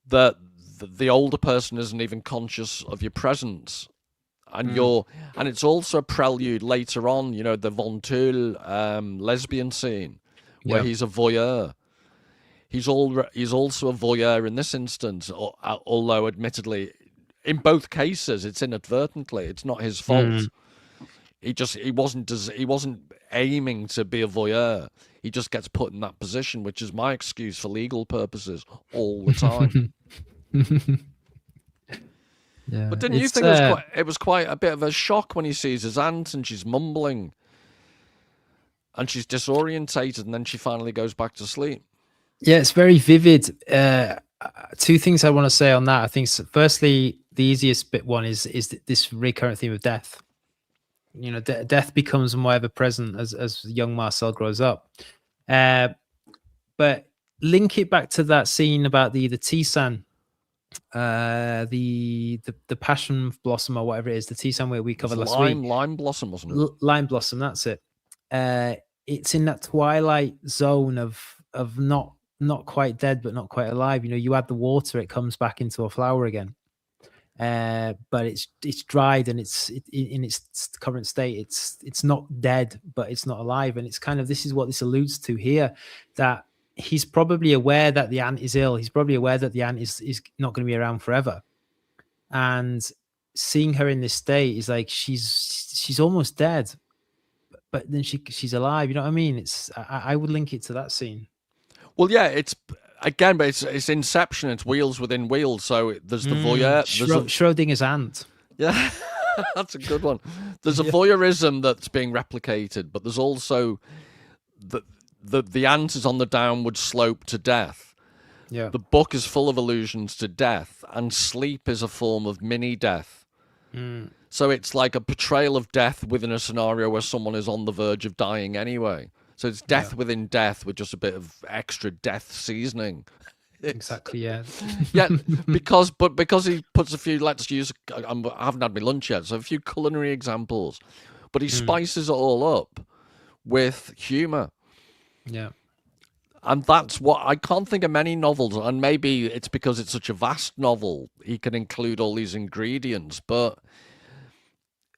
[SPEAKER 1] that the older person isn't even conscious of your presence, and and it's also a prelude later on. You know, the Vinteuil lesbian scene where he's a voyeur. He's also a voyeur in this instance, although admittedly, in both cases, it's inadvertently. It's not his fault. He wasn't aiming to be a voyeur. He just gets put in that position, which is my excuse for legal purposes all the time.
[SPEAKER 2] Yeah,
[SPEAKER 1] but didn't you think it was quite a bit of a shock when he sees his aunt and she's mumbling and she's disorientated, and then she finally goes back to sleep?
[SPEAKER 2] Yeah, it's very vivid. Two things I want to say on that. I think, firstly, the easiest one is this recurrent theme of death. You know, death becomes more ever present as young Marcel grows up. But link it back to that scene about the tisane, the passion blossom or whatever it is, the tisane where we covered last week.
[SPEAKER 1] Lime blossom, wasn't it?
[SPEAKER 2] Lime blossom, that's it. It's in that twilight zone of not quite dead but not quite alive. You know, you add the water, it comes back into a flower again. But it's dried, and it's in its current state. It's not dead, but it's not alive. And it's kind of, this is what this alludes to here, that he's probably aware that the ant is ill. He's probably aware that the ant is not going to be around forever. And seeing her in this state is like she's almost dead, but then she's alive. You know what I mean? I would link it to that scene.
[SPEAKER 1] Well, yeah, it's Inception. It's wheels within wheels. So there's the voyeur.
[SPEAKER 2] Schrodinger's ant.
[SPEAKER 1] Yeah, that's a good one. There's a voyeurism that's being replicated, but there's also the ant is on the downward slope to death.
[SPEAKER 2] Yeah.
[SPEAKER 1] The book is full of allusions to death, and sleep is a form of mini death. So it's like a portrayal of death within a scenario where someone is on the verge of dying anyway. So it's death within death with just a bit of extra death seasoning.
[SPEAKER 2] Exactly, yeah.
[SPEAKER 1] Yeah, because he puts a few, let's use, I haven't had my lunch yet, so a few culinary examples. But he spices it all up with humour.
[SPEAKER 2] Yeah.
[SPEAKER 1] And that's what, I can't think of many novels, and maybe it's because it's such a vast novel, he can include all these ingredients, but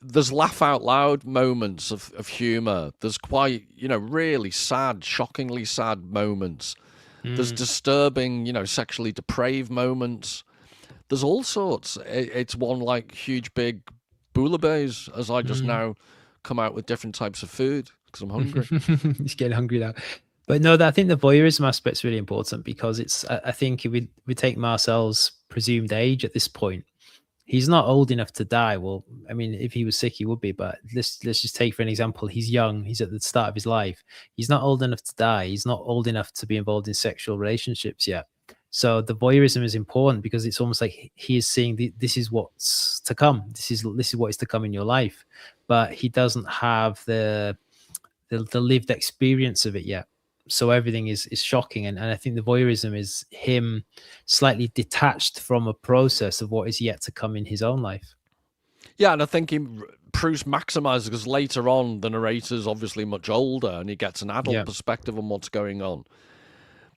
[SPEAKER 1] there's laugh out loud moments of humour. There's quite, really sad, shockingly sad moments. There's disturbing, sexually depraved moments. There's all sorts. It's one like huge big bouillabaisse, as I just now come out with different types of food because I'm hungry.
[SPEAKER 2] He's getting hungry now. But no, I think the voyeurism aspect's really important, because I think if we take Marcel's presumed age at this point, he's not old enough to die. Well, I mean, if he was sick, he would be. But let's just take for an example. He's young. He's at the start of his life. He's not old enough to die. He's not old enough to be involved in sexual relationships yet. So the voyeurism is important, because it's almost like he is seeing this is what's to come. This is what is to come in your life. But he doesn't have the lived experience of it yet. So everything is shocking, and I think the voyeurism is him slightly detached from a process of what is yet to come in his own life.
[SPEAKER 1] Yeah, and I think Proust maximizes, because later on the narrator's obviously much older and he gets an adult perspective on what's going on.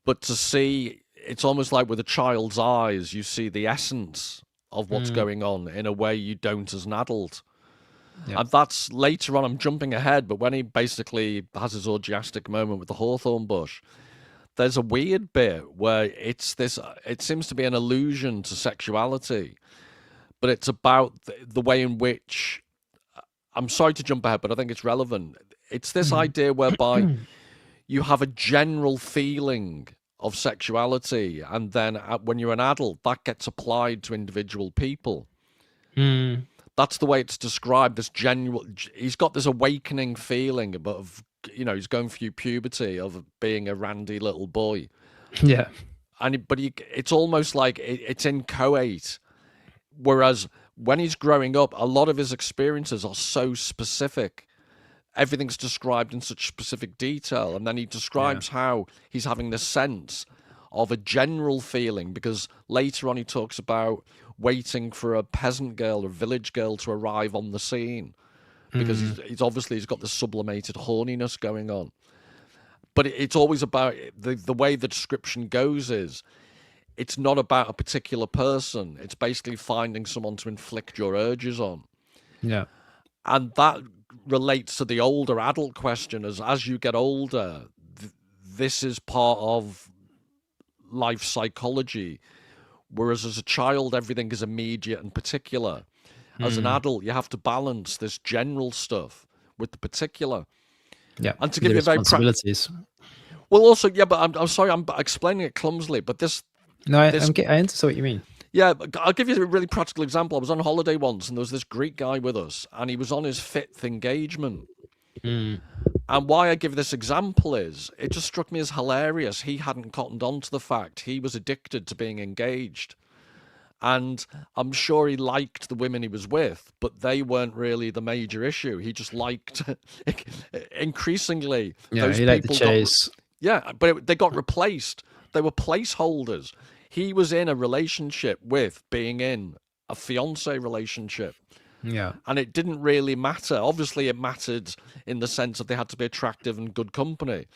[SPEAKER 1] But to see, it's almost like with a child's eyes, you see the essence of what's going on in a way you don't as an adult. Yeah. And that's later on, I'm jumping ahead, but when he basically has his orgiastic moment with the hawthorn bush, there's a weird bit where it seems to be an allusion to sexuality, but it's about the way in which, I'm sorry to jump ahead, but I think it's relevant. It's this idea whereby you have a general feeling of sexuality, and then when you're an adult, that gets applied to individual people. That's the way it's described. He's got this awakening feeling of, he's going through puberty of being a randy little boy.
[SPEAKER 2] Yeah.
[SPEAKER 1] But it's almost like it's inchoate. Whereas when he's growing up, a lot of his experiences are so specific everything's described in such specific detail, and then he describes how he's having this sense of a general feeling, because later on he talks about waiting for a peasant girl or village girl to arrive on the scene, because he's obviously got this sublimated horniness going on. But it's always about the way the description goes is it's not about a particular person. It's basically finding someone to inflict your urges on.
[SPEAKER 2] Yeah.
[SPEAKER 1] And that relates to the older adult question as you get older, this is part of life psychology. Whereas as a child, everything is immediate and particular. As an adult, you have to balance this general stuff with the particular.
[SPEAKER 2] Yeah.
[SPEAKER 1] And to give you a very
[SPEAKER 2] responsibilities.
[SPEAKER 1] Well, also, yeah, but I'm sorry, I'm explaining it clumsily, but this...
[SPEAKER 2] No, I understand what you mean.
[SPEAKER 1] Yeah, I'll give you a really practical example. I was on holiday once, and there was this Greek guy with us, and he was on his 5th engagement. And why I give this example is, it just struck me as hilarious. He hadn't cottoned on to the fact he was addicted to being engaged. And I'm sure he liked the women he was with, but they weren't really the major issue. He just liked, increasingly, those
[SPEAKER 2] he liked the chase.
[SPEAKER 1] But they got replaced. They were placeholders. He was in a relationship with being in a fiancé relationship.
[SPEAKER 2] Yeah.
[SPEAKER 1] And it didn't really matter. Obviously, it mattered in the sense that they had to be attractive and good company.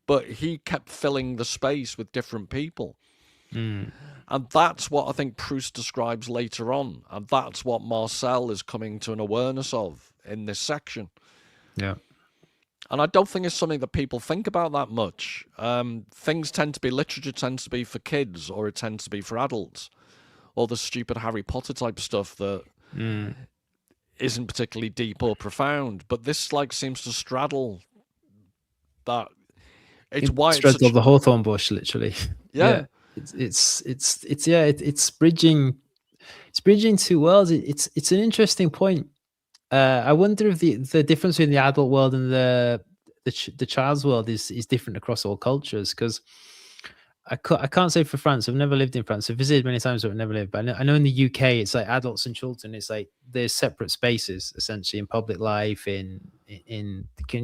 [SPEAKER 1] But he kept filling the space with different people. And that's what I think Proust describes later on. And that's what Marcel is coming to an awareness of in this section.
[SPEAKER 2] Yeah.
[SPEAKER 1] And I don't think it's something that people think about that much. Literature tends to be for kids, or it tends to be for adults, or the stupid Harry Potter type stuff that isn't particularly deep or profound. But this seems to straddle that. It
[SPEAKER 2] straddles the hawthorn bush, literally.
[SPEAKER 1] Yeah.
[SPEAKER 2] It's bridging two worlds. It's an interesting point. I wonder if the difference between the adult world and the child's world is different across all cultures, because I can't say for France. I've never lived in France. I've visited many times, but I've never lived. But I know in the UK, it's like adults and children. It's like there's separate spaces essentially in public life, in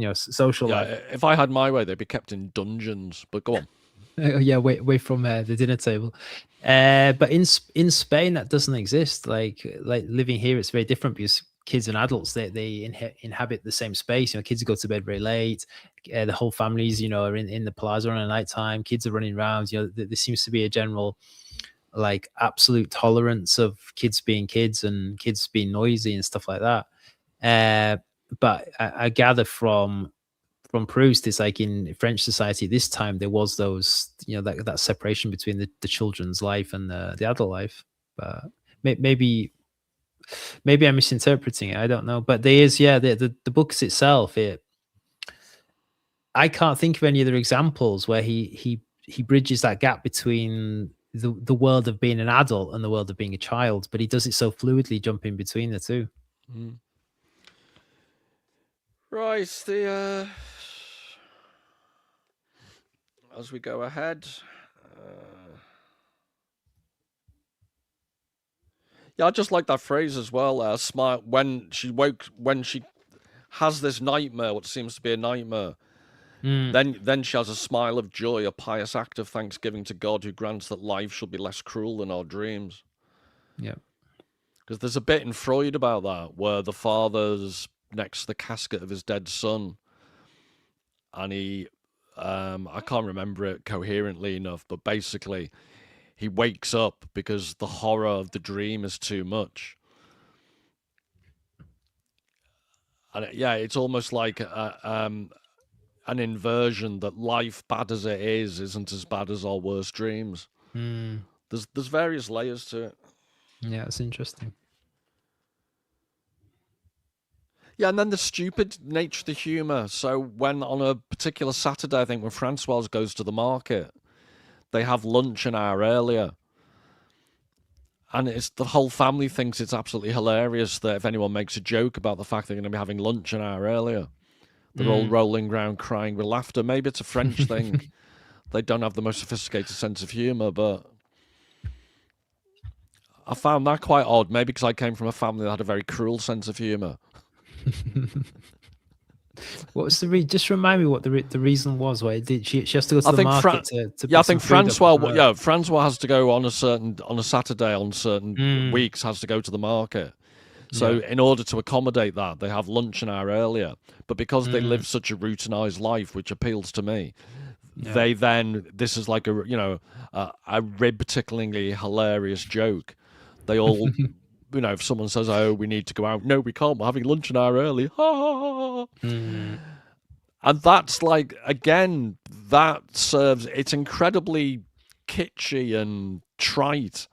[SPEAKER 2] social life.
[SPEAKER 1] If I had my way, they'd be kept in dungeons. But go on.
[SPEAKER 2] Yeah, away from the dinner table. But in Spain, that doesn't exist. Like living here, it's very different, because kids and adults they inhabit the same space. Kids go to bed very late. The whole families, are in the plaza on a night time. Kids are running around. There seems to be a general absolute tolerance of kids being kids and kids being noisy and stuff like that. But I gather from Proust, it's like in French society at this time, there was those, that separation between the children's life and the adult life. But maybe I'm misinterpreting it. I don't know. But there is, the books itself. I can't think of any other examples where he bridges that gap between the world of being an adult and the world of being a child. But he does it so fluidly, jumping between the two.
[SPEAKER 1] Right. As we go ahead, I just like that phrase as well. Smile when she has this nightmare, what seems to be a nightmare. Then she has a smile of joy, a pious act of thanksgiving to God, who grants that life shall be less cruel than our dreams.
[SPEAKER 2] Yeah,
[SPEAKER 1] because there's a bit in Freud about that, where the father's next to the casket of his dead son, and he. I can't remember it coherently enough, but basically he wakes up because the horror of the dream is too much. And it's almost like an inversion, that life, bad as it is, isn't as bad as our worst dreams. There's various layers to it.
[SPEAKER 2] Yeah, it's interesting.
[SPEAKER 1] Yeah, and then the stupid nature of the humour. So when on a particular Saturday, I think when Francoise goes to the market, they have lunch an hour earlier. And the whole family thinks it's absolutely hilarious that if anyone makes a joke about the fact they're going to be having lunch an hour earlier, they're all rolling around crying with laughter. Maybe it's a French thing. They don't have the most sophisticated sense of humour, but I found that quite odd. Maybe because I came from a family that had a very cruel sense of humour.
[SPEAKER 2] What was the just remind me what the reason was? Why did she has to go to
[SPEAKER 1] I
[SPEAKER 2] the
[SPEAKER 1] think
[SPEAKER 2] market to
[SPEAKER 1] yeah, I
[SPEAKER 2] pick some
[SPEAKER 1] think
[SPEAKER 2] food up
[SPEAKER 1] Francois.
[SPEAKER 2] for her?
[SPEAKER 1] Yeah, Francois has to go on a Saturday on certain weeks. Has to go to the market. So
[SPEAKER 2] Yeah.
[SPEAKER 1] in order to accommodate that, they have lunch an hour earlier. But because they live such a routinized life, which appeals to me, they then this is like a rib ticklingly hilarious joke. They all. If someone says, "Oh, we need to go out," no, we can't. We're having lunch an hour early. And that's like, again, that serves. It's incredibly kitschy and trite.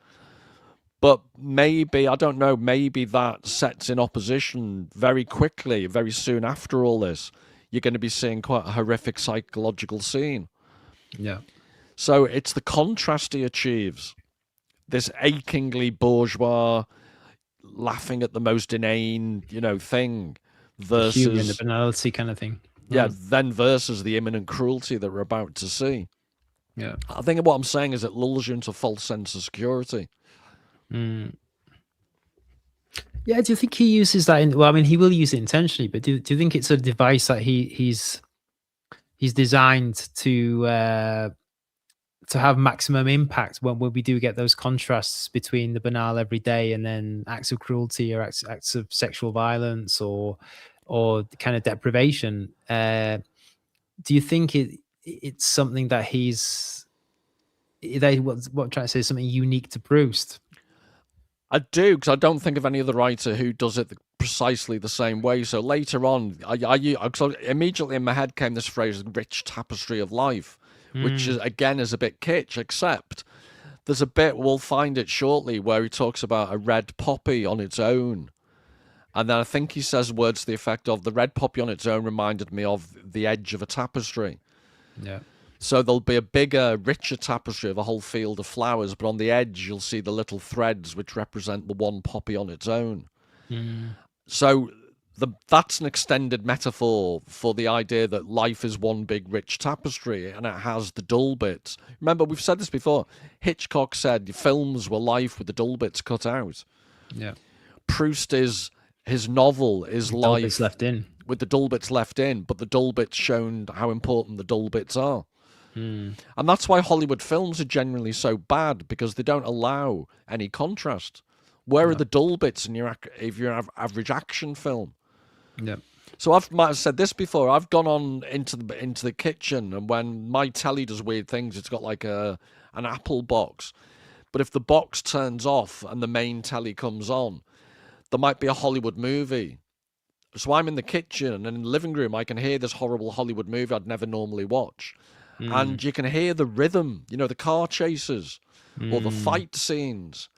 [SPEAKER 1] But maybe, I don't know, maybe that sets in opposition very quickly, very soon after all this. You're going to be seeing quite a horrific psychological scene.
[SPEAKER 2] Yeah.
[SPEAKER 1] So it's the contrast he achieves. This achingly bourgeois, laughing at the most inane, thing,
[SPEAKER 2] The humor and the
[SPEAKER 1] versus
[SPEAKER 2] banality kind of thing.
[SPEAKER 1] then versus the imminent cruelty that we're about to see.
[SPEAKER 2] Yeah.
[SPEAKER 1] I think what I'm saying is it lulls you into a false sense of security.
[SPEAKER 2] Yeah, do you think he uses that well, I mean, he will use it intentionally, but do you think it's a device that he's designed to have maximum impact when we do get those contrasts between the banal everyday and then acts of cruelty or acts of sexual violence or kind of deprivation? Do you think it's something that what I'm trying to say is something unique to Proust?
[SPEAKER 1] I do, because I don't think of any other writer who does it precisely the same way. So later on, immediately in my head came this phrase, rich tapestry of life, which is, again, is a bit kitsch, except there's a bit, we'll find it shortly, where he talks about a red poppy on its own. And then I think he says words to the effect of, the red poppy on its own reminded me of the edge of a tapestry.
[SPEAKER 2] Yeah.
[SPEAKER 1] So there'll be a bigger, richer tapestry of a whole field of flowers, but on the edge you'll see the little threads which represent the one poppy on its own. So that's an extended metaphor for the idea that life is one big rich tapestry and it has the dull bits. Remember, we've said this before. Hitchcock said films were life with the dull bits cut out.
[SPEAKER 2] Yeah.
[SPEAKER 1] Proust his novel is
[SPEAKER 2] Dull
[SPEAKER 1] life
[SPEAKER 2] bits left in.
[SPEAKER 1] with the dull bits left in, but the dull bits shown how important the dull bits are. And that's why Hollywood films are generally so bad, because they don't allow any contrast. Where are the dull bits in your average action film?
[SPEAKER 2] Yeah.
[SPEAKER 1] So might have said this before. I've gone on into the kitchen, and when my telly does weird things, it's got like an Apple box. But if the box turns off and the main telly comes on, there might be a Hollywood movie. So I'm in the kitchen, and in the living room, I can hear this horrible Hollywood movie I'd never normally watch. And you can hear the rhythm, the car chases or the fight scenes.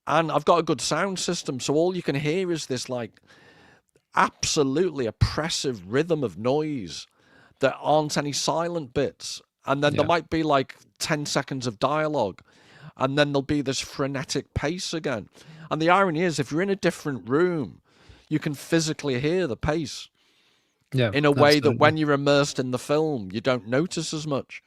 [SPEAKER 1] And I've got a good sound system, so all you can hear is this like absolutely oppressive rhythm of noise. There aren't any silent bits. And then there might be like 10 seconds of dialogue. And then there'll be this frenetic pace again. And the irony is, if you're in a different room, you can physically hear the pace.
[SPEAKER 2] Yeah,
[SPEAKER 1] in a way that
[SPEAKER 2] absolutely.
[SPEAKER 1] when you're immersed in the film, you don't notice as much.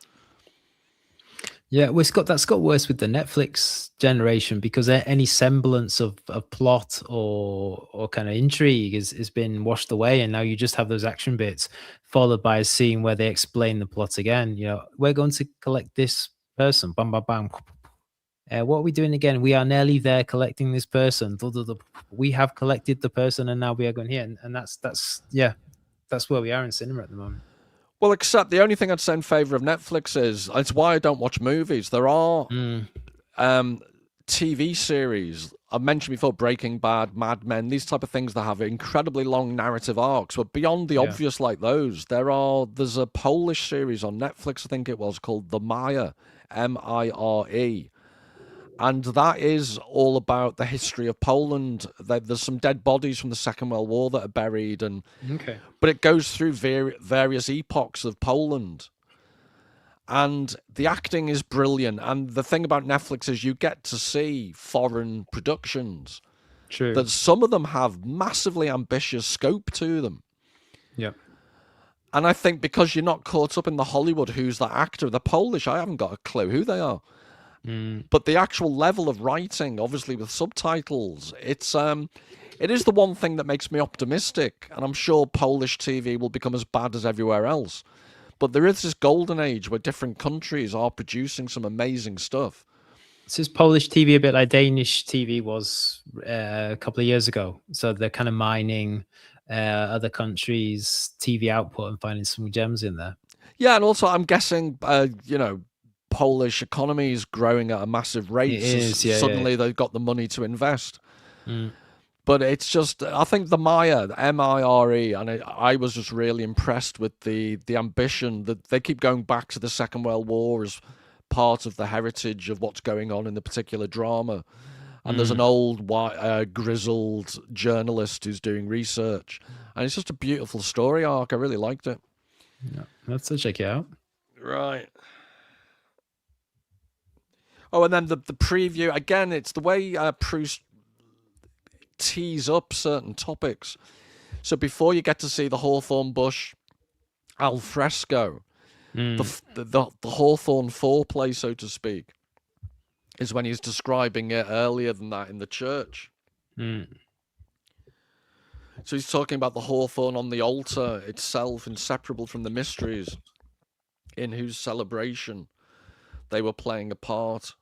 [SPEAKER 2] Yeah, well, that's got worse with the Netflix generation, because any semblance of plot or kind of intrigue has been washed away, and now you just have those action bits followed by a scene where they explain the plot again. We're going to collect this person. Bam, bam, bam. What are we doing again? We are nearly there collecting this person. We have collected the person, and now we are going here. And that's where we are in cinema at the moment.
[SPEAKER 1] Well, except the only thing I'd say in favour of Netflix is, it's why I don't watch movies. There are TV series, I've mentioned before, Breaking Bad, Mad Men, these type of things that have incredibly long narrative arcs. But beyond the obvious like those, there's a Polish series on Netflix, I think it was, called The Mire, M-I-R-E. And that is all about the history of Poland. There's some dead bodies from the Second World War that are buried, but it goes through various epochs of Poland. And the acting is brilliant. And the thing about Netflix is you get to see foreign productions.
[SPEAKER 2] True.
[SPEAKER 1] That some of them have massively ambitious scope to them.
[SPEAKER 2] Yeah.
[SPEAKER 1] And I think because you're not caught up in the Hollywood, who's that actor, the Polish, I haven't got a clue who they are. But the actual level of writing, obviously with subtitles, it's It is the one thing that makes me optimistic, and I'm sure Polish TV will become as bad as everywhere else. But there is this golden age where different countries are producing some amazing stuff.
[SPEAKER 2] So is Polish TV a bit like Danish TV was a couple of years ago? So they're kind of mining other countries' TV output and finding some gems in there.
[SPEAKER 1] Yeah, and also I'm guessing, Polish economy is growing at a massive rate.
[SPEAKER 2] It is, yeah.
[SPEAKER 1] Suddenly they've got the money to invest.
[SPEAKER 2] Mm.
[SPEAKER 1] But it's just, I think the Mire, the M-I-R-E, and I was just really impressed with the ambition that they keep going back to the Second World War as part of the heritage of what's going on in the particular drama. And there's an old, grizzled journalist who's doing research. And it's just a beautiful story arc. I really liked it.
[SPEAKER 2] Yeah, let's check it out.
[SPEAKER 1] Right. Oh, and then the preview, again, it's the way Proust tease up certain topics. So before you get to see the hawthorn bush al fresco, the hawthorn foreplay, so to speak, is when he's describing it earlier than that in the church. So he's talking about the hawthorn on the altar itself, inseparable from the mysteries, in whose celebration they were playing a part.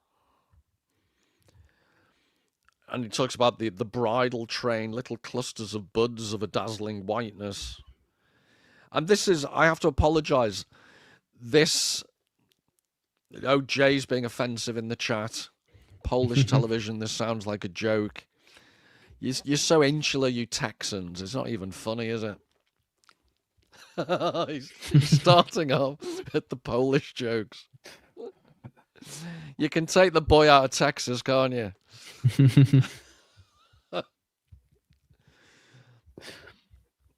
[SPEAKER 1] And he talks about the bridal train, little clusters of buds of a dazzling whiteness. And this is, I have to apologize, this, Jay's being offensive in the chat. Polish television, this sounds like a joke. You're so insular, you Texans. It's not even funny, is it? He's starting off at the Polish jokes. You can take the boy out of Texas, can't you?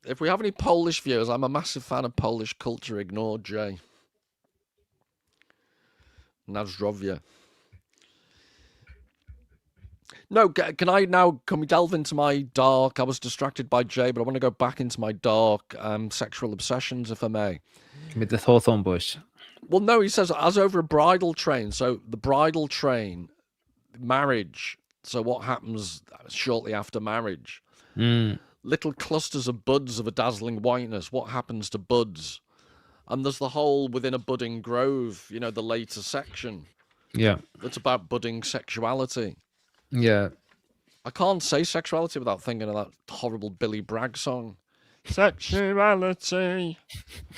[SPEAKER 1] If we have any Polish viewers, I'm a massive fan of Polish culture. Ignore Jay. Na zdrowie. No, can we delve into my dark? I was distracted by Jay, but I want to go back into my dark sexual obsessions, if I may.
[SPEAKER 2] With the hawthorn bush.
[SPEAKER 1] Well, no, he says, as over a bridal train. So the bridal train, marriage. So what happens shortly after marriage? Little clusters of buds of a dazzling whiteness. What happens to buds? And there's the whole within a budding grove, the later section.
[SPEAKER 2] Yeah.
[SPEAKER 1] That's about budding sexuality.
[SPEAKER 2] Yeah.
[SPEAKER 1] I can't say sexuality without thinking of that horrible Billy Bragg song. Sexuality.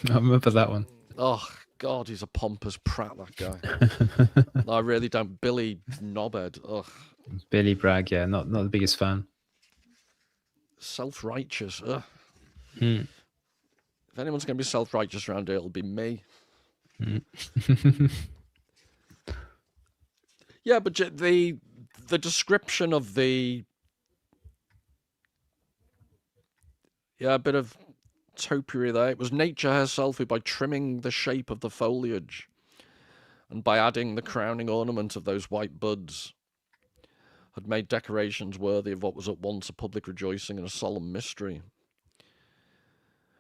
[SPEAKER 2] I remember that one.
[SPEAKER 1] Oh, God, he's a pompous prat, that guy. No, I really don't. Billy Knobhead. Ugh.
[SPEAKER 2] Billy Bragg, yeah, not the biggest fan.
[SPEAKER 1] Self-righteous. Ugh. If anyone's going to be self-righteous around here, it'll be me. Yeah, but the description of a bit of topiary there. It was nature herself who, by trimming the shape of the foliage and by adding the crowning ornament of those white buds, had made decorations worthy of what was at once a public rejoicing and a solemn mystery.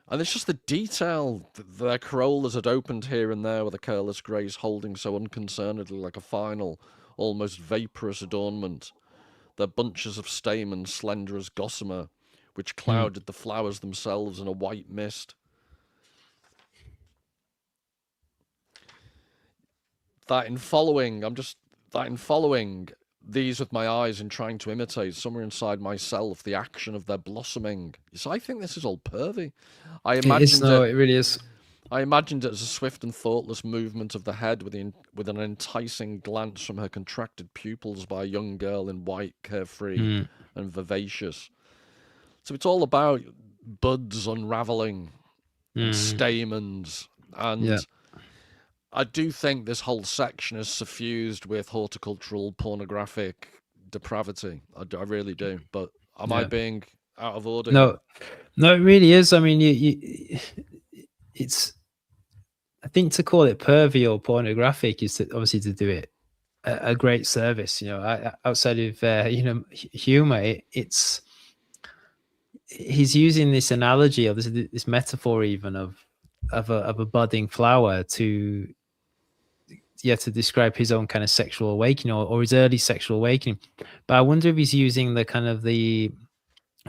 [SPEAKER 1] And it's just the detail. Their corollas had opened here and there with a careless grace holding so unconcernedly like a final, almost vaporous adornment, their bunches of stamens slender as gossamer, which clouded the flowers themselves in a white mist. That in following these with my eyes and trying to imitate somewhere inside myself the action of their blossoming. So I think this is all pervy.
[SPEAKER 2] It really is.
[SPEAKER 1] I imagined it as a swift and thoughtless movement of the head with an enticing glance from her contracted pupils by a young girl in white, carefree and vivacious. So it's all about buds unraveling, and stamens, and I do think this whole section is suffused with horticultural, pornographic depravity. I really do. But am I being out of order?
[SPEAKER 2] No, it really is. I mean, it's. I think to call it pervy or pornographic is obviously to do it a great service. Outside of humor, it's. He's using this analogy or this metaphor even of a budding flower to describe his own kind of sexual awakening or his early sexual awakening. But I wonder if he's using the kind of the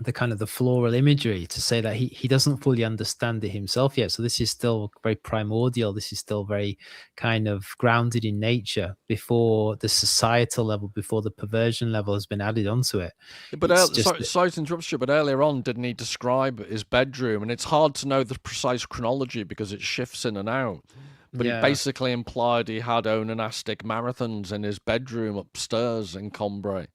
[SPEAKER 2] the kind of the floral imagery to say that he doesn't fully understand it himself yet. So this is still very primordial. This is still very kind of grounded in nature before the societal level, before the perversion level has been added onto it.
[SPEAKER 1] But
[SPEAKER 2] It's just
[SPEAKER 1] sorry to interrupt you, but earlier on, didn't he describe his bedroom? And it's hard to know the precise chronology because it shifts in and out. But he
[SPEAKER 2] yeah.
[SPEAKER 1] basically implied he had onastic marathons in his bedroom upstairs in Combray.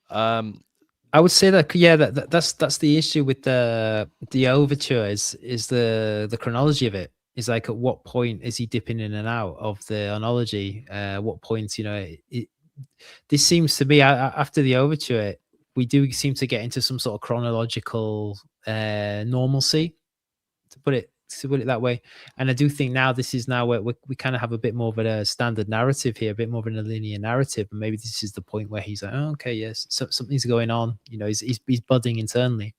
[SPEAKER 2] I would say that that's the issue with the overture is the chronology of it. Is like at what point is he dipping in and out of the onology? What points, this seems to be after the overture, we do seem to get into some sort of chronological normalcy, to put it that way. And I do think now this is now where we kind of have a bit more of a standard narrative here, a bit more of a linear narrative, and maybe this is the point where he's like, oh, okay, yes, so something's going on. He's budding internally.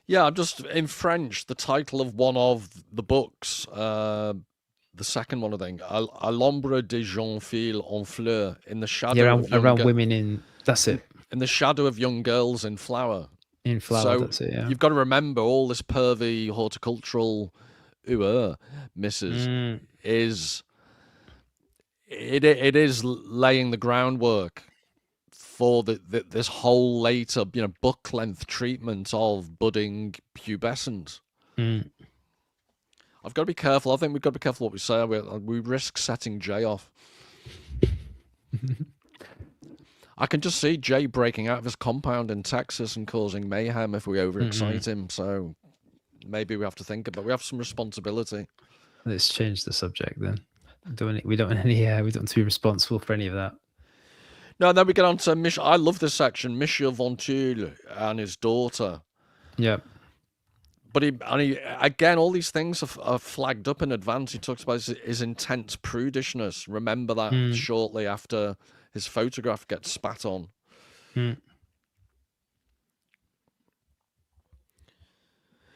[SPEAKER 1] Yeah, just in French, the title of one of the books, the second one, I think, À l'ombre des jeunes filles en fleurs, in the shadow of
[SPEAKER 2] Around women in, that's it,
[SPEAKER 1] in the shadow of young girls in flower.
[SPEAKER 2] in flower.
[SPEAKER 1] So
[SPEAKER 2] that's it. Yeah,
[SPEAKER 1] you've got to remember all this pervy horticultural Mrs. is it is laying the groundwork for this whole later book length treatment of budding pubescent. I've got to be careful. I think we've got to be careful what we say. We risk setting Jay off. I can just see Jay breaking out of his compound in Texas and causing mayhem if we overexcite him. So maybe we have to think about. We have some responsibility.
[SPEAKER 2] Let's change the subject then. We don't want to be responsible for any of that.
[SPEAKER 1] No, then we get on to I love this section, Monsieur Vinteuil and his daughter.
[SPEAKER 2] Yeah.
[SPEAKER 1] But he again, all these things are flagged up in advance. He talks about his intense prudishness. Remember that shortly after his photograph gets spat on.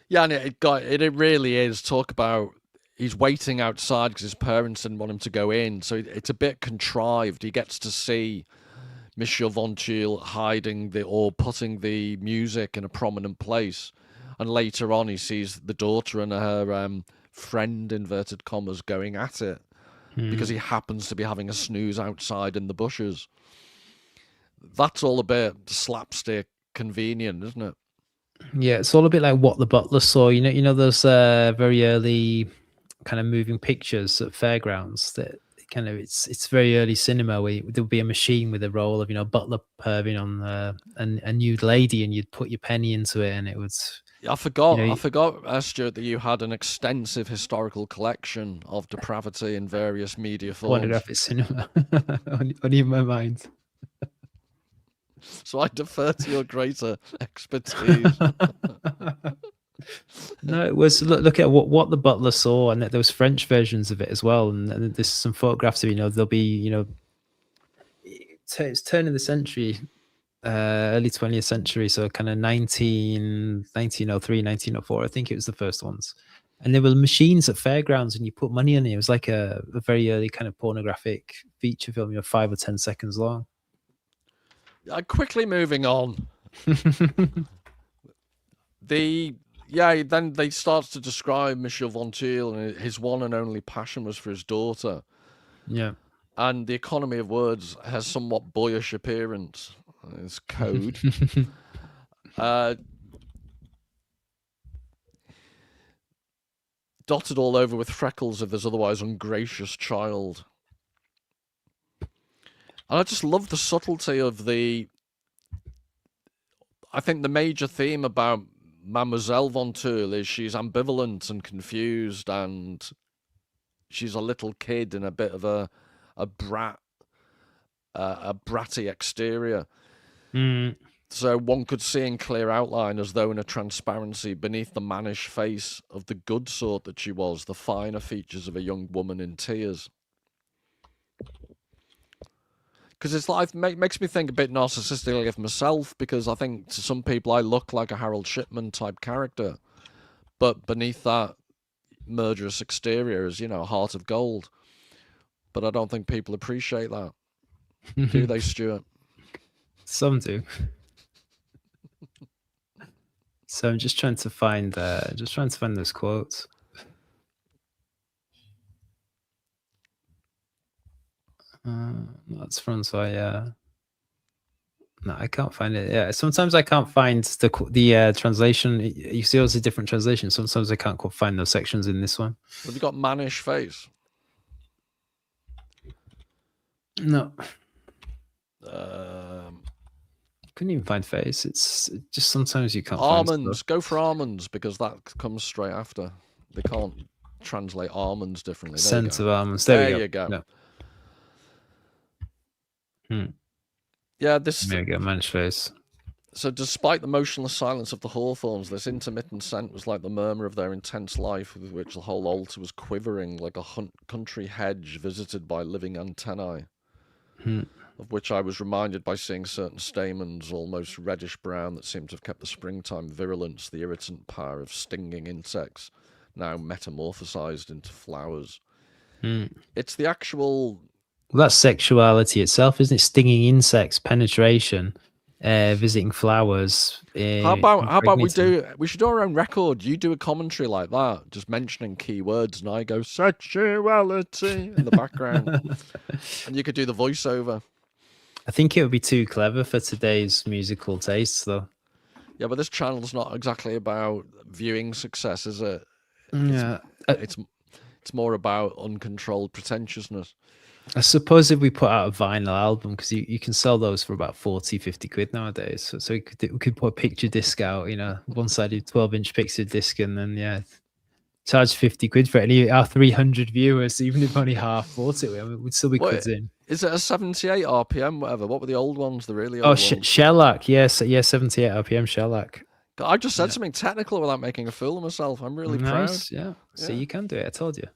[SPEAKER 1] Yeah, and it really is talk about he's waiting outside because his parents didn't want him to go in. So it's a bit contrived. He gets to see Monsieur Vinteuil hiding or putting the music in a prominent place. And later on, he sees the daughter and her friend, inverted commas, going at it because he happens to be having a snooze outside in the bushes. That's all a bit slapstick convenient, isn't it?
[SPEAKER 2] Yeah, it's all a bit like What the Butler Saw. You know those very early kind of moving pictures at fairgrounds that kind of it's very early cinema where there'll be a machine with a roll of butler perving on a nude lady, and you'd put your penny into it and it would.
[SPEAKER 1] I forgot, Stuart, that you had an extensive historical collection of depravity in various media forms.
[SPEAKER 2] Pornographic cinema, only in my mind.
[SPEAKER 1] So I defer to your greater expertise.
[SPEAKER 2] No, it was look at what the Butler Saw, and there was French versions of it as well. And there's some photographs of there'll be it's turn of the century, early 20th century, so kind of 1903, 1904. I think it was the first ones, and there were machines at fairgrounds, and you put money in it. It was like a very early kind of pornographic feature film, 5 or 10 seconds long.
[SPEAKER 1] Quickly moving on. Then they start to describe Monsieur Vinteuil, and his one and only passion was for his daughter.
[SPEAKER 2] Yeah.
[SPEAKER 1] And the economy of words has somewhat boyish appearance. It's code. Dotted all over with freckles of this otherwise ungracious child. And I just love the subtlety of I think the major theme about Mademoiselle Vinteuil is she's ambivalent and confused, and she's a little kid in a bit of a brat, a bratty exterior. So one could see in clear outline, as though in a transparency, beneath the mannish face of the good sort that she was, the finer features of a young woman in tears. Because it's like, makes me think a bit narcissistically of myself, because I think to some people I look like a Harold Shipman type character, but beneath that murderous exterior is, a heart of gold. But I don't think people appreciate that. Do they, Stuart?
[SPEAKER 2] Some do. So I'm just trying to find those quotes. That's from no, I can't find it. Yeah, sometimes I can't find the translation. You see, it's a different translation. Sometimes I can't quite find those sections in this one.
[SPEAKER 1] Have you got mannish face?
[SPEAKER 2] No. Couldn't even find face. It's just sometimes you can't
[SPEAKER 1] almonds.
[SPEAKER 2] find stuff.
[SPEAKER 1] Go for almonds because that comes straight after. They can't translate almonds differently.
[SPEAKER 2] Scent of almonds. There you go. No.
[SPEAKER 1] Yeah, this.
[SPEAKER 2] There we go. Mannish face.
[SPEAKER 1] So, despite the motionless silence of the hawthorns, this intermittent scent was like the murmur of their intense life, with which the whole altar was quivering like a country hedge visited by living antennae, of which I was reminded by seeing certain stamens, almost reddish-brown, that seemed to have kept the springtime virulence, the irritant power of stinging insects, now metamorphosized into flowers. It's the actual...
[SPEAKER 2] Well, that's sexuality itself, isn't it? Stinging insects, penetration... visiting flowers.
[SPEAKER 1] How about we should do our own record. You do a commentary like that, just mentioning key words, and I go sexuality in the background, and you could do the voiceover.
[SPEAKER 2] I think it would be too clever for today's musical tastes, though.
[SPEAKER 1] Yeah, but this channel's not exactly about viewing success, is it? It's more about uncontrolled pretentiousness.
[SPEAKER 2] I suppose if we put out a vinyl album, because you can sell those for about 40-50 quid nowadays. So we could put a picture disc out, one-sided 12-inch picture disc, and then charge 50 quid for any our 300 viewers, even if only half bought it. We'd still be quids in.
[SPEAKER 1] Is it a 78 RPM, whatever? What were the old ones, the really old ones?
[SPEAKER 2] Shellac, yes, 78 RPM Shellac.
[SPEAKER 1] I just said something technical without making a fool of myself. I'm really proud.
[SPEAKER 2] Yeah. So you can do it. I told you.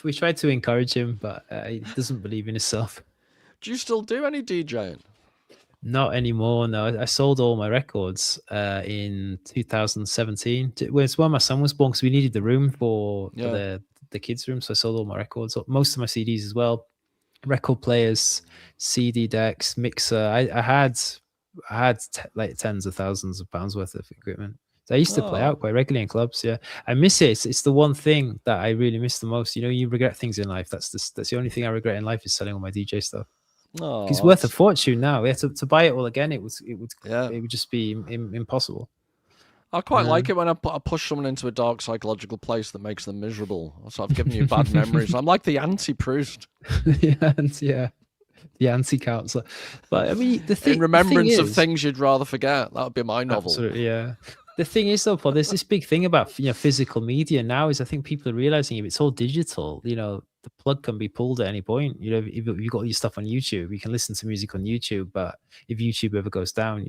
[SPEAKER 2] We tried to encourage him, but he doesn't believe in himself.
[SPEAKER 1] Do you still do any DJing?
[SPEAKER 2] Not anymore. No, I sold all my records in 2017. It's when my son was born, because we needed the room for the kids' room. So I sold all my records, most of my CDs as well, record players, CD decks, mixer. I had like tens of thousands of pounds worth of equipment. So I used to play out quite regularly in clubs. Yeah, I miss it. It's the one thing that I really miss the most. You regret things in life. That's the only thing I regret in life, is selling all my DJ stuff. It's worth a fortune now. Yeah, to buy it all again, it would just be impossible.
[SPEAKER 1] I quite like it when I push someone into a dark psychological place that makes them miserable. So I've given you bad memories. I'm like the anti-Proust.
[SPEAKER 2] The anti-counselor. But I mean,
[SPEAKER 1] in remembrance of things you'd rather forget. That would be my novel.
[SPEAKER 2] Absolutely, yeah. The thing is, though, Paul, there's this big thing about physical media now. Is I think people are realizing if it's all digital, the plug can be pulled at any point. If you've got your stuff on YouTube, you can listen to music on YouTube. But if YouTube ever goes down,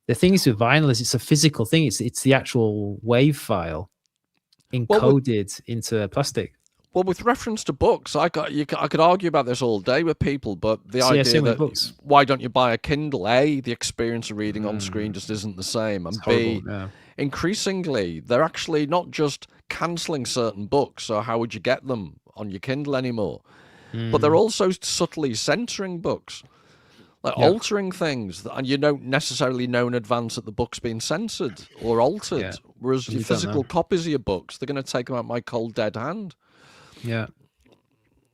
[SPEAKER 2] the thing is with vinyl is it's a physical thing. It's the actual wave file encoded into plastic.
[SPEAKER 1] Well, with reference to books, I could argue about this all day with people, but the idea that why don't you buy a Kindle? A, the experience of reading on screen just isn't the same, and B, increasingly they're actually not just cancelling certain books. So how would you get them on your Kindle anymore? But they're also subtly censoring books, like altering things, and you don't necessarily know in advance that the book's been censored or altered. Whereas your physical copies of your books, they're going to take them out my cold dead hand.
[SPEAKER 2] Yeah,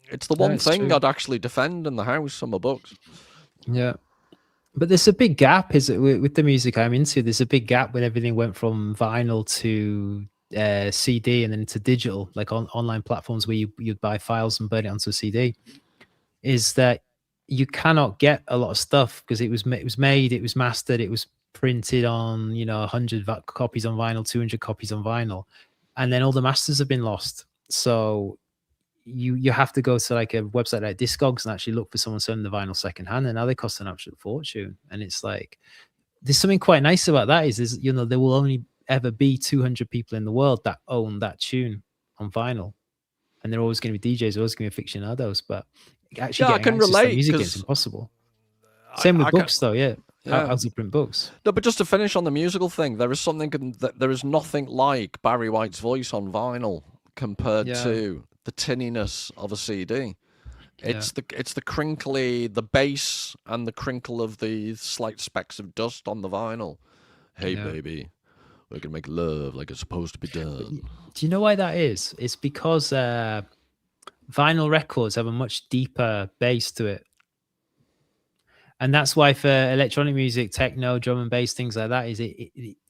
[SPEAKER 1] it's the one thing I'd actually defend in the house on my books.
[SPEAKER 2] Yeah, but there's a big gap, is it, with the music I'm into? There's a big gap when everything went from vinyl to CD and then into digital, like on online platforms where you'd buy files and burn it onto a CD. Is that you cannot get a lot of stuff because it was made, it was mastered, it was printed on 100 copies on vinyl, 200 copies on vinyl, and then all the masters have been lost. So you have to go to like a website like Discogs and actually look for someone selling the vinyl secondhand, and now they cost an absolute fortune. And it's like, there's something quite nice about that is there will only ever be 200 people in the world that own that tune on vinyl, and they're always going to be DJs, always going to be aficionados. But actually,
[SPEAKER 1] I can relate.
[SPEAKER 2] Music is impossible. Same with books, though. Yeah. How do you print books?
[SPEAKER 1] No, but just to finish on the musical thing, there is nothing like Barry White's voice on vinyl compared to the tinniness of a CD. It's the crinkly, the bass and the crinkle of the slight specks of dust on the vinyl. Hey baby, We're gonna make love like it's supposed to be done.
[SPEAKER 2] Do you know why that is? It's because vinyl records have a much deeper bass to it. And that's why for electronic music, techno, drum and bass, things like that, is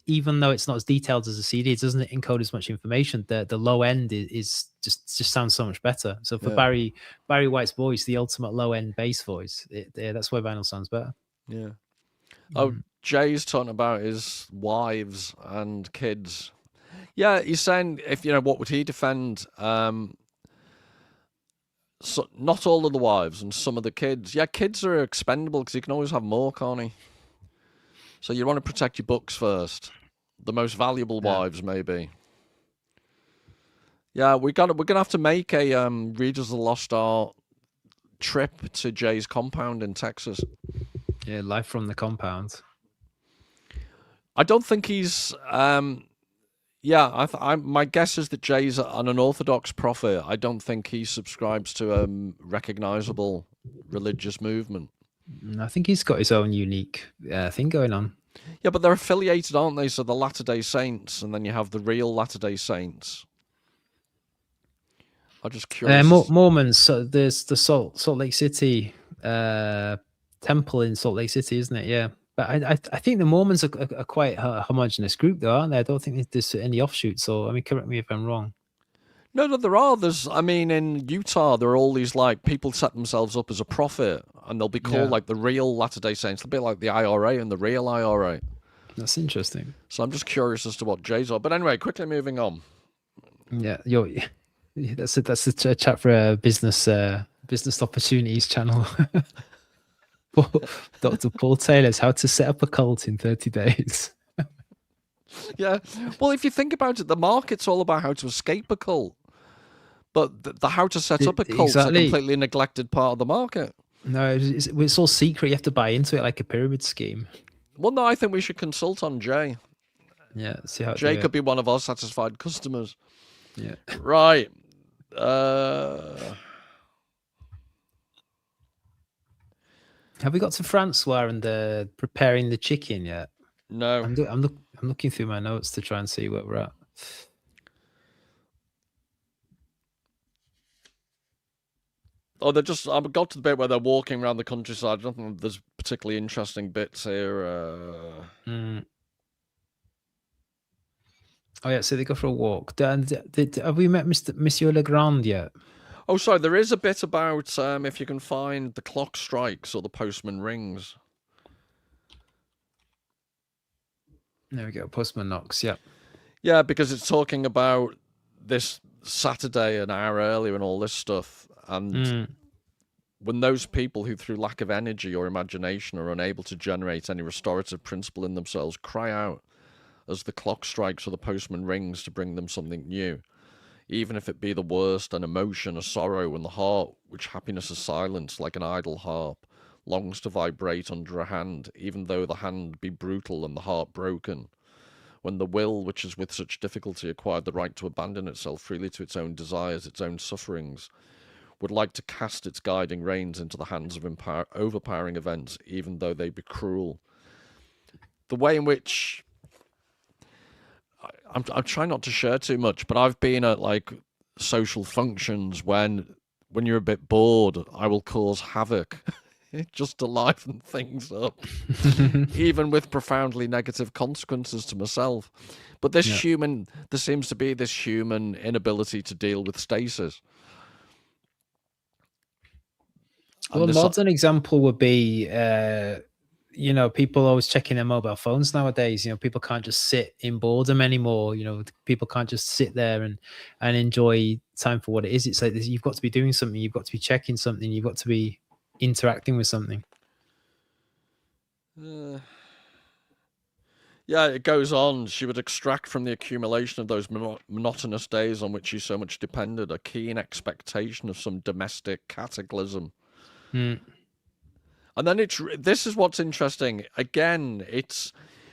[SPEAKER 2] even though it's not as detailed as a CD, it doesn't encode as much information. The low end is just sounds so much better. So for Barry White's voice, the ultimate low end bass voice, that's why vinyl sounds better.
[SPEAKER 1] Yeah. Oh, Jay's talking about his wives and kids. Yeah, he's saying if what would he defend? So not all of the wives and some of the kids. Yeah, kids are expendable because you can always have more, can't he? So you want to protect your books first. The most valuable wives, maybe. Yeah, we're gonna have to make a Readers of the Lost Art trip to Jay's compound in Texas.
[SPEAKER 2] Yeah, live from the compound.
[SPEAKER 1] I don't think he's. My guess is that Jay's an unorthodox prophet. I don't think he subscribes to a recognizable religious movement.
[SPEAKER 2] I think he's got his own unique thing going on.
[SPEAKER 1] Yeah, but they're affiliated, aren't they? So the Latter-day Saints, and then you have the real Latter-day Saints. I'm just curious.
[SPEAKER 2] Mormons. So there's the Salt Lake City temple in Salt Lake City, isn't it? Yeah. But I think the Mormons are quite a homogenous group, though, aren't they? I don't think there's any offshoots. So, I mean, correct me if I'm wrong.
[SPEAKER 1] No, there are. In Utah, there are all these, people set themselves up as a prophet, and they'll be called, the real Latter-day Saints. A bit like the IRA and the real IRA.
[SPEAKER 2] That's interesting.
[SPEAKER 1] So I'm just curious as to what Jay's are. But anyway, quickly moving on.
[SPEAKER 2] Yeah, that's a chat for a business opportunities channel. Dr. Paul Taylor's How to Set Up a Cult in 30 Days.
[SPEAKER 1] Yeah. Well, if you think about it, the market's all about how to escape a cult. But the how to set up a cult is a completely neglected part of the market.
[SPEAKER 2] No, it's all secret. You have to buy into it like a pyramid scheme.
[SPEAKER 1] Well, no, I think we should consult on Jay.
[SPEAKER 2] Yeah, see how
[SPEAKER 1] Jay could be one of our satisfied customers.
[SPEAKER 2] Yeah.
[SPEAKER 1] Right.
[SPEAKER 2] Have we got to Francois and preparing the chicken yet?
[SPEAKER 1] No.
[SPEAKER 2] I'm looking through my notes to try and see where we're at.
[SPEAKER 1] Oh, I've got to the bit where they're walking around the countryside. I don't think there's particularly interesting bits here.
[SPEAKER 2] Oh yeah, so they go for a walk. Have we met Monsieur Legrand yet?
[SPEAKER 1] Oh, sorry, there is a bit about if you can find the clock strikes or the postman rings.
[SPEAKER 2] There we go, postman knocks, yeah.
[SPEAKER 1] Yeah, because it's talking about this Saturday an hour earlier and all this stuff. And when those people who through lack of energy or imagination are unable to generate any restorative principle in themselves cry out as the clock strikes or the postman rings to bring them something new, even if it be the worst, an emotion, a sorrow, and the heart, which happiness is silenced like an idle harp, longs to vibrate under a hand, even though the hand be brutal and the heart broken. When the will, which has with such difficulty acquired the right to abandon itself freely to its own desires, its own sufferings, would like to cast its guiding reins into the hands of overpowering events, even though they be cruel. The way in which I'm trying not to share too much, but I've been at social functions when you're a bit bored, I will cause havoc just to liven things up, even with profoundly negative consequences to myself. But there seems to be this human inability to deal with stasis.
[SPEAKER 2] Well, a modern example would be, people always checking their mobile phones nowadays. People can't just sit in boredom anymore. People can't just sit there and enjoy time for what it is. It's like you've got to be doing something. You've got to be checking something. You've got to be interacting with something.
[SPEAKER 1] Yeah, it goes on. She would extract from the accumulation of those monotonous days on which she so much depended a keen expectation of some domestic cataclysm. And then this is what's interesting. Again,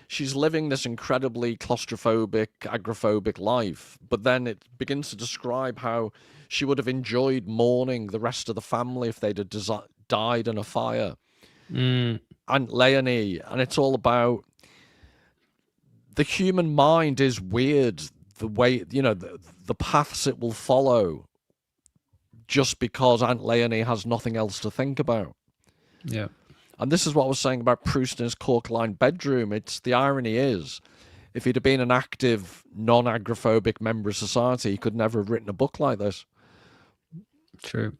[SPEAKER 1] she's living this incredibly claustrophobic, agoraphobic life, but then it begins to describe how she would have enjoyed mourning the rest of the family if they'd have died in a fire. And Léonie, and it's all about the human mind is weird. The way, the paths it will follow, just because Aunt Léonie has nothing else to think about.
[SPEAKER 2] Yeah.
[SPEAKER 1] And this is what I was saying about Proust in his cork-lined bedroom. The irony is, if he'd have been an active, non-agoraphobic member of society, he could never have written a book like this.
[SPEAKER 2] True.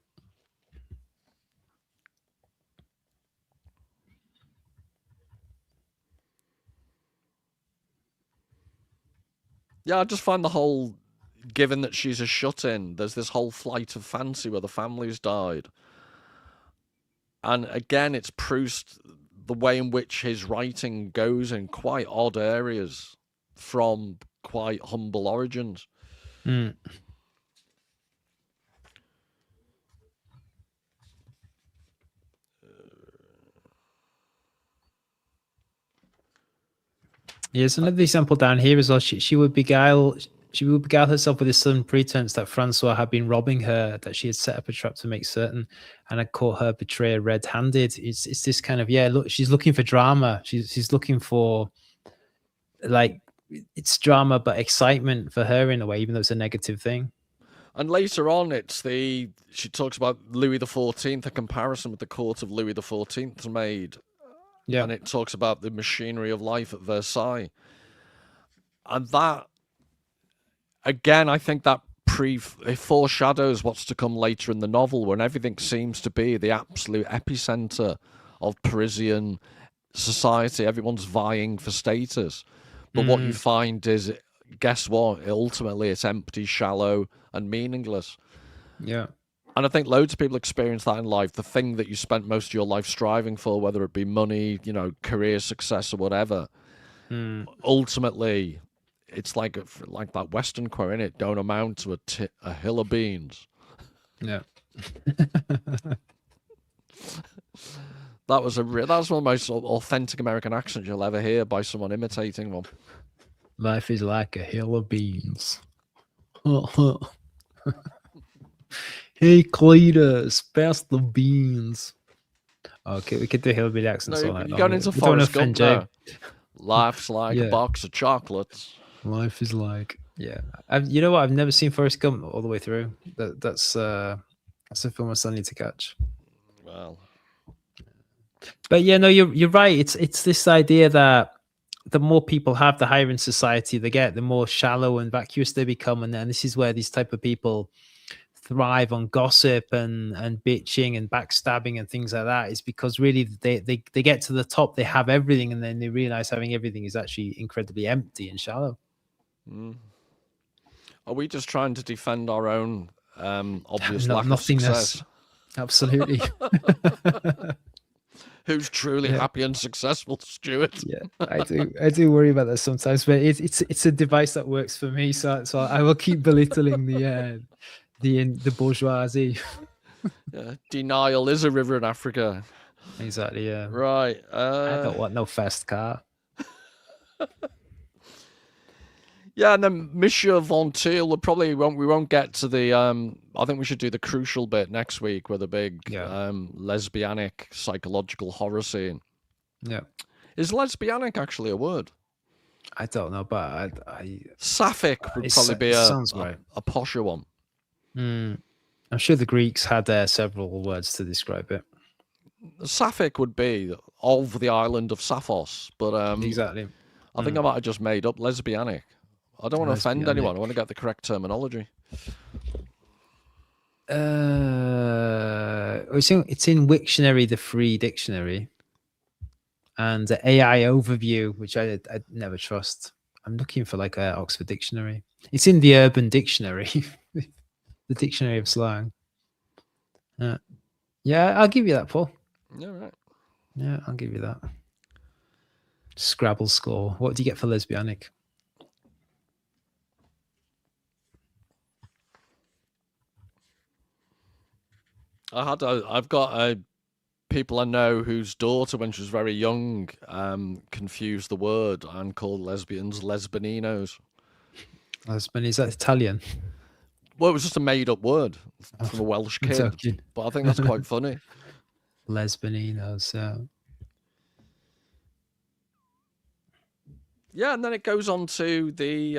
[SPEAKER 1] Yeah, I just find the whole, given that she's a shut-in, there's this whole flight of fancy where the family's died. And again, it's Proust, the way in which his writing goes in quite odd areas from quite humble origins.
[SPEAKER 2] Mm. Yeah, there's another example down here as well. She would beguile herself with the sudden pretense that Francois had been robbing her, that she had set up a trap to make certain, and had caught her betrayer red-handed. It's this kind of, look, she's looking for drama. She's looking for, like, it's drama but excitement for her in a way, even though it's a negative thing.
[SPEAKER 1] And later on, she talks about Louis XIV, a comparison with the court of Louis XIV is made.
[SPEAKER 2] Yeah.
[SPEAKER 1] And it talks about the machinery of life at Versailles. And that, again, I think that it foreshadows what's to come later in the novel, when everything seems to be the absolute epicenter of Parisian society. Everyone's vying for status. But what you find is, guess what? Ultimately, it's empty, shallow, and meaningless.
[SPEAKER 2] Yeah.
[SPEAKER 1] And I think loads of people experience that in life. The thing that you spent most of your life striving for, whether it be money, career success or whatever, ultimately, it's like that Western quote, innit? Don't amount to a hill of beans.
[SPEAKER 2] Yeah.
[SPEAKER 1] That was one of the most authentic American accents you'll ever hear by someone imitating one.
[SPEAKER 2] Life is like a hill of beans. Hey, Cletus, pass the beans. Okay, we could do hillbilly accents all night long.
[SPEAKER 1] You're going into Forrest Gump now. Life's like a box of chocolates.
[SPEAKER 2] Life is like, you know what? I've never seen Forrest Gump all the way through. That's a film I still need to catch.
[SPEAKER 1] Well,
[SPEAKER 2] but no, you're right. It's this idea that the more people have, the higher in society they get, the more shallow and vacuous they become, and then this is where these type of people thrive on gossip and bitching and backstabbing and things like that. Is because really they get to the top, they have everything, and then they realize having everything is actually incredibly empty and shallow.
[SPEAKER 1] Are we just trying to defend our own obvious lack of
[SPEAKER 2] nothingness?
[SPEAKER 1] Success?
[SPEAKER 2] Absolutely.
[SPEAKER 1] Who's truly happy and successful, Stuart?
[SPEAKER 2] Yeah, I do worry about that sometimes, but it's a device that works for me. So I will keep belittling the bourgeoisie.
[SPEAKER 1] Denial is a river in Africa.
[SPEAKER 2] Exactly. Yeah.
[SPEAKER 1] Right.
[SPEAKER 2] I don't want no fast car.
[SPEAKER 1] Yeah, and then Monsieur Vinteuil, we won't get to the I think we should do the crucial bit next week with a big lesbianic psychological horror scene.
[SPEAKER 2] Yeah.
[SPEAKER 1] Is lesbianic actually a word?
[SPEAKER 2] I don't know, but
[SPEAKER 1] Sapphic would probably be a posher one.
[SPEAKER 2] I'm sure the Greeks had several words to describe it.
[SPEAKER 1] Sapphic would be of the island of Sapphos, but
[SPEAKER 2] exactly.
[SPEAKER 1] I think I might have just made up lesbianic. I don't want to offend anyone. I want to get the correct terminology.
[SPEAKER 2] It's in Wiktionary, the free dictionary, and the AI overview, which I never trust. I'm looking for like an Oxford Dictionary. It's in the Urban Dictionary, the Dictionary of Slang. Yeah, I'll give you that, Paul.
[SPEAKER 1] Yeah, right.
[SPEAKER 2] Yeah, I'll give you that. Scrabble score. What do you get for lesbianic?
[SPEAKER 1] I've got people I know whose daughter, when she was very young, confused the word and called lesbians lesbaninos.
[SPEAKER 2] Lesbian, is that Italian?
[SPEAKER 1] Well, it was just a made-up word from a Welsh kid, but I think that's quite funny.
[SPEAKER 2] Lesbaninos, yeah.
[SPEAKER 1] Yeah, and then it goes on to the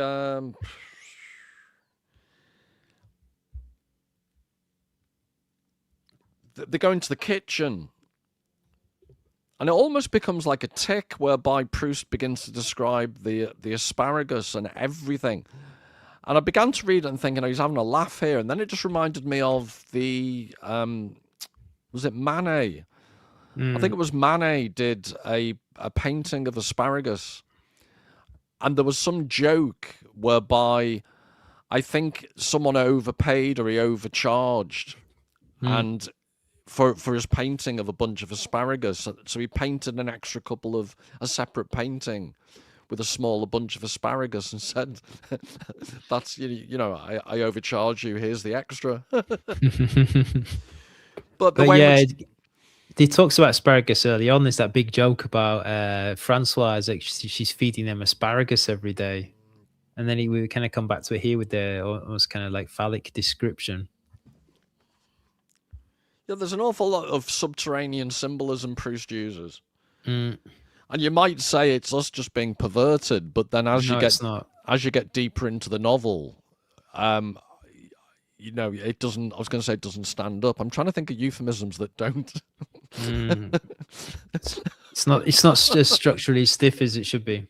[SPEAKER 1] they go into the kitchen, and it almost becomes like a tick, whereby Proust begins to describe the asparagus and everything. And I began to read it and thinking, oh, he's having a laugh here, and then it just reminded me of the was it Manet? I think it was Manet did a painting of asparagus, and there was some joke whereby I think someone overpaid or he overcharged, and for his painting of a bunch of asparagus, so he painted an extra couple of a separate painting with a smaller bunch of asparagus and said, "That's you know, I overcharge you. Here's the extra." But the
[SPEAKER 2] But
[SPEAKER 1] way in
[SPEAKER 2] yeah,
[SPEAKER 1] which
[SPEAKER 2] he talks about asparagus early on. There's that big joke about Francois, like she's feeding them asparagus every day, and then we kind of come back to it here with the almost kind of like phallic description.
[SPEAKER 1] yeah, there's an awful lot of subterranean symbolism Proust uses.
[SPEAKER 2] Mm.
[SPEAKER 1] And you might say it's us just being perverted, but then as
[SPEAKER 2] No,
[SPEAKER 1] you
[SPEAKER 2] it's not.
[SPEAKER 1] get deeper into the novel, you know, it doesn't. I was going to say it doesn't stand up. I'm trying to think of euphemisms that don't.
[SPEAKER 2] It's not. It's not as structurally stiff as it should be.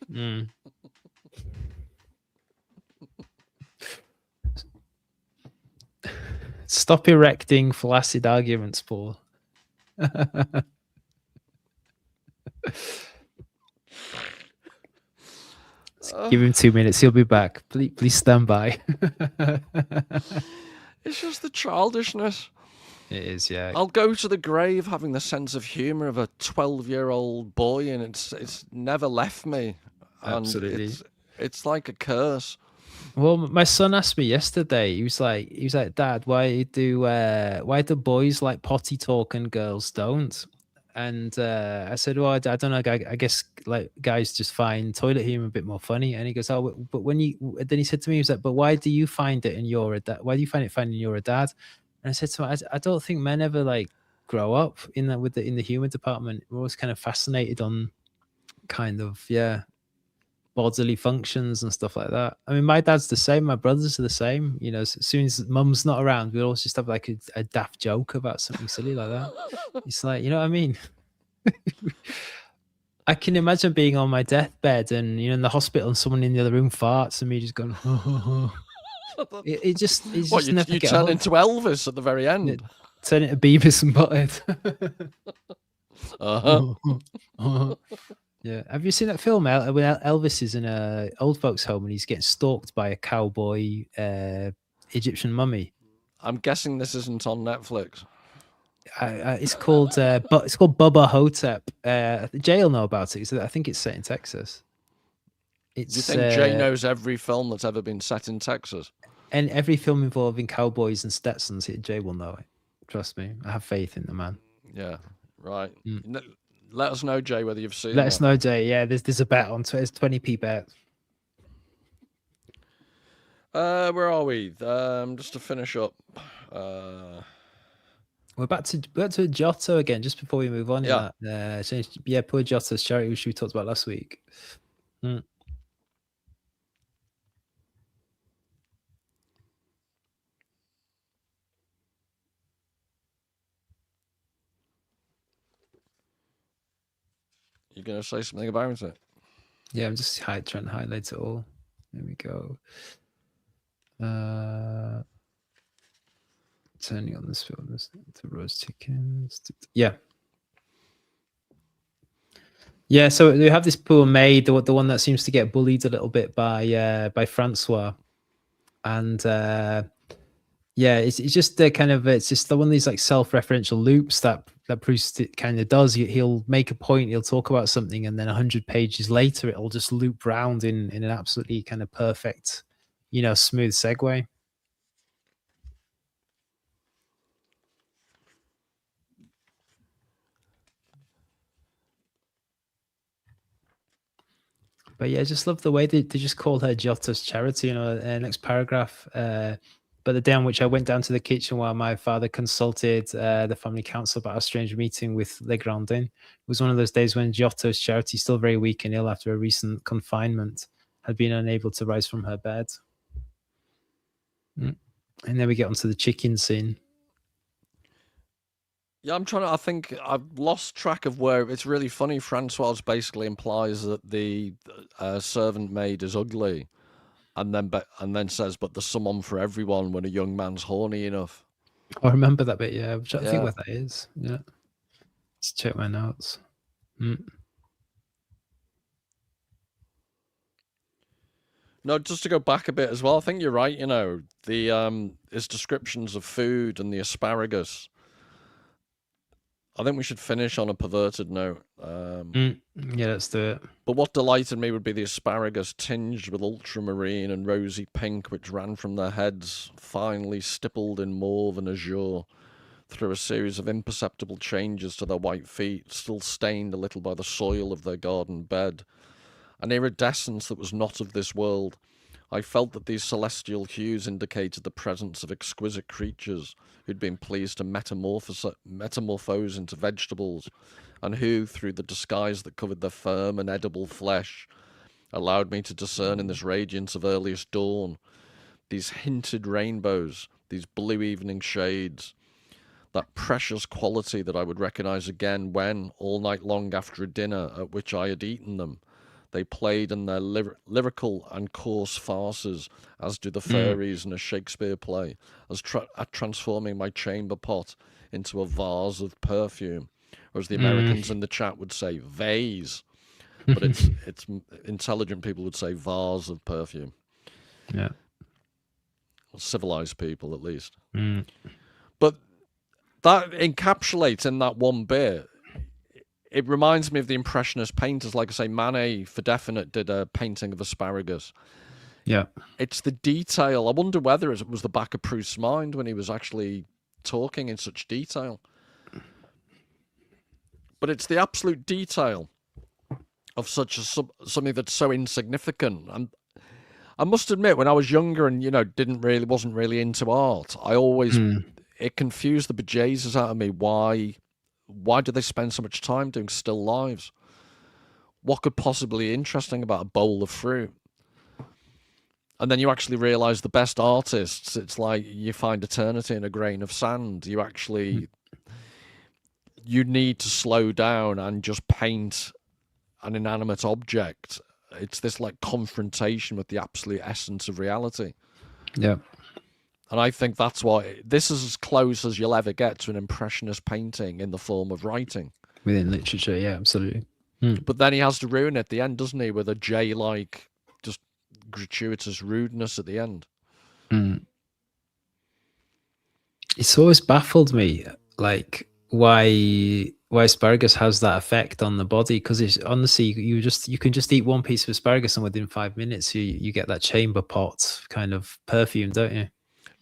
[SPEAKER 2] Stop erecting flaccid arguments, Paul. Give him 2 minutes. He'll be back. Please stand by.
[SPEAKER 1] It's just the childishness.
[SPEAKER 2] It is, yeah.
[SPEAKER 1] I'll go to the grave having the sense of humor of a 12-year-old boy, and it's never left me.
[SPEAKER 2] Absolutely.
[SPEAKER 1] It's like a curse.
[SPEAKER 2] Well, my son asked me yesterday. He was like, "Dad, why do boys like potty talk and girls don't?" And I said, "Well, I don't know. I guess like guys just find toilet humor a bit more funny." And he goes, "Oh, but when you..." Then he said to me, he was like, "But why do you find it, and you're a dad? Why do you find it funny, and you're a dad?" And I said to him, "I don't think men ever like grow up in the humor department. We're always kind of fascinated on kind of bodily functions and stuff like that. I mean, my dad's the same. My brothers are the same. You know, as soon as mum's not around, we always just have like a daft joke about something silly like that. It's like, you know what I mean? I can imagine being on my deathbed and, you know, in the hospital and someone in the other room farts and me just going, it just never
[SPEAKER 1] you
[SPEAKER 2] get
[SPEAKER 1] turn
[SPEAKER 2] old.
[SPEAKER 1] into Elvis at the very end.
[SPEAKER 2] Turn into Beavis and Butthead. Yeah. Have you seen that film when Elvis is in a old folks' home and he's getting stalked by a cowboy Egyptian mummy?
[SPEAKER 1] I'm guessing this isn't on Netflix.
[SPEAKER 2] It's called Bubba Hotep. Jay will know about it. I think it's set in Texas.
[SPEAKER 1] Do you think Jay knows every film that's ever been set in Texas?
[SPEAKER 2] And every film involving cowboys and Stetsons, Jay will know it. Trust me. I have faith in the man.
[SPEAKER 1] Yeah, right. Let us know, Jay, whether you've seen
[SPEAKER 2] Let us know, Jay. Yeah, there's a bet on Twitter. It's 20p bet.
[SPEAKER 1] Where are we? Just to finish up.
[SPEAKER 2] We're back to Giotto again, just before we move on.
[SPEAKER 1] Yeah.
[SPEAKER 2] Poor Giotto's charity, which we talked about last week.
[SPEAKER 1] You're going to say something about it?
[SPEAKER 2] Yeah, I'm just trying to highlight it all. There we go. Turning on this film, the roast chickens. Yeah. Yeah, so we have this poor maid, the one that seems to get bullied a little bit by Francois, and it's just it's just one of these like self-referential loops that Proust kind of does. He'll make a point, he'll talk about something, and then 100 pages later, it'll just loop round in an absolutely kind of perfect, you know, smooth segue. But yeah, I just love the way they just called her Giotto's charity. You know, next paragraph. But the day on which I went down to the kitchen while my father consulted the family council about a strange meeting with Legrandin, it was one of those days when Giotto's Charity, still very weak and ill after a recent confinement, had been unable to rise from her bed. And then we get onto the chicken scene.
[SPEAKER 1] Yeah, I think I've lost track of where. It's really funny. Francoise basically implies that the servant maid is ugly, and then says, "But there's someone for everyone when a young man's horny enough."
[SPEAKER 2] I remember that bit. Yeah, I'm trying to think
[SPEAKER 1] Yeah.
[SPEAKER 2] what that is. Yeah, let's check my notes.
[SPEAKER 1] No, just to go back a bit as well. I think you're right. You know, the his descriptions of food and the asparagus. I think we should finish on a perverted note.
[SPEAKER 2] Yeah, let's do it.
[SPEAKER 1] But what delighted me would be the asparagus tinged with ultramarine and rosy pink, which ran from their heads, finely stippled in mauve and azure, through a series of imperceptible changes to their white feet, still stained a little by the soil of their garden bed. An iridescence that was not of this world. I felt that these celestial hues indicated the presence of exquisite creatures who'd been pleased to metamorphose into vegetables, and who, through the disguise that covered their firm and edible flesh, allowed me to discern in this radiance of earliest dawn these hinted rainbows, these blue evening shades, that precious quality that I would recognize again when, all night long after a dinner at which I had eaten them, they played in their lyrical and coarse farces, as do the fairies in a Shakespeare play, at transforming my chamber pot into a vase of perfume, or as the Americans in the chat would say, vase. But it's intelligent people would say vase of perfume.
[SPEAKER 2] Yeah.
[SPEAKER 1] Civilized people, at least. But that encapsulates in that one bit. It reminds me of the Impressionist painters. Like I say, Manet, for definite, did a painting of asparagus.
[SPEAKER 2] Yeah.
[SPEAKER 1] It's the detail. I wonder whether it was the back of Proust's mind when he was actually talking in such detail. But it's the absolute detail of something that's so insignificant. And I must admit, when I was younger and, wasn't really into art, I always, it confused the bejesus out of me. Why do they spend so much time doing still lives? What could possibly be interesting about a bowl of fruit? And then you actually realize the best artists, it's like you find eternity in a grain of sand. You need to slow down and just paint an inanimate object. It's this like confrontation with the absolute essence of reality.
[SPEAKER 2] Yeah.
[SPEAKER 1] And I think that's why this is as close as you'll ever get to an Impressionist painting in the form of writing.
[SPEAKER 2] Within literature, yeah, absolutely.
[SPEAKER 1] But then he has to ruin it at the end, doesn't he? With a J-like, just gratuitous rudeness at the end.
[SPEAKER 2] It's always baffled me, like, why asparagus has that effect on the body, because it's honestly you can just eat one piece of asparagus and within 5 minutes you get that chamber pot kind of perfume, don't you?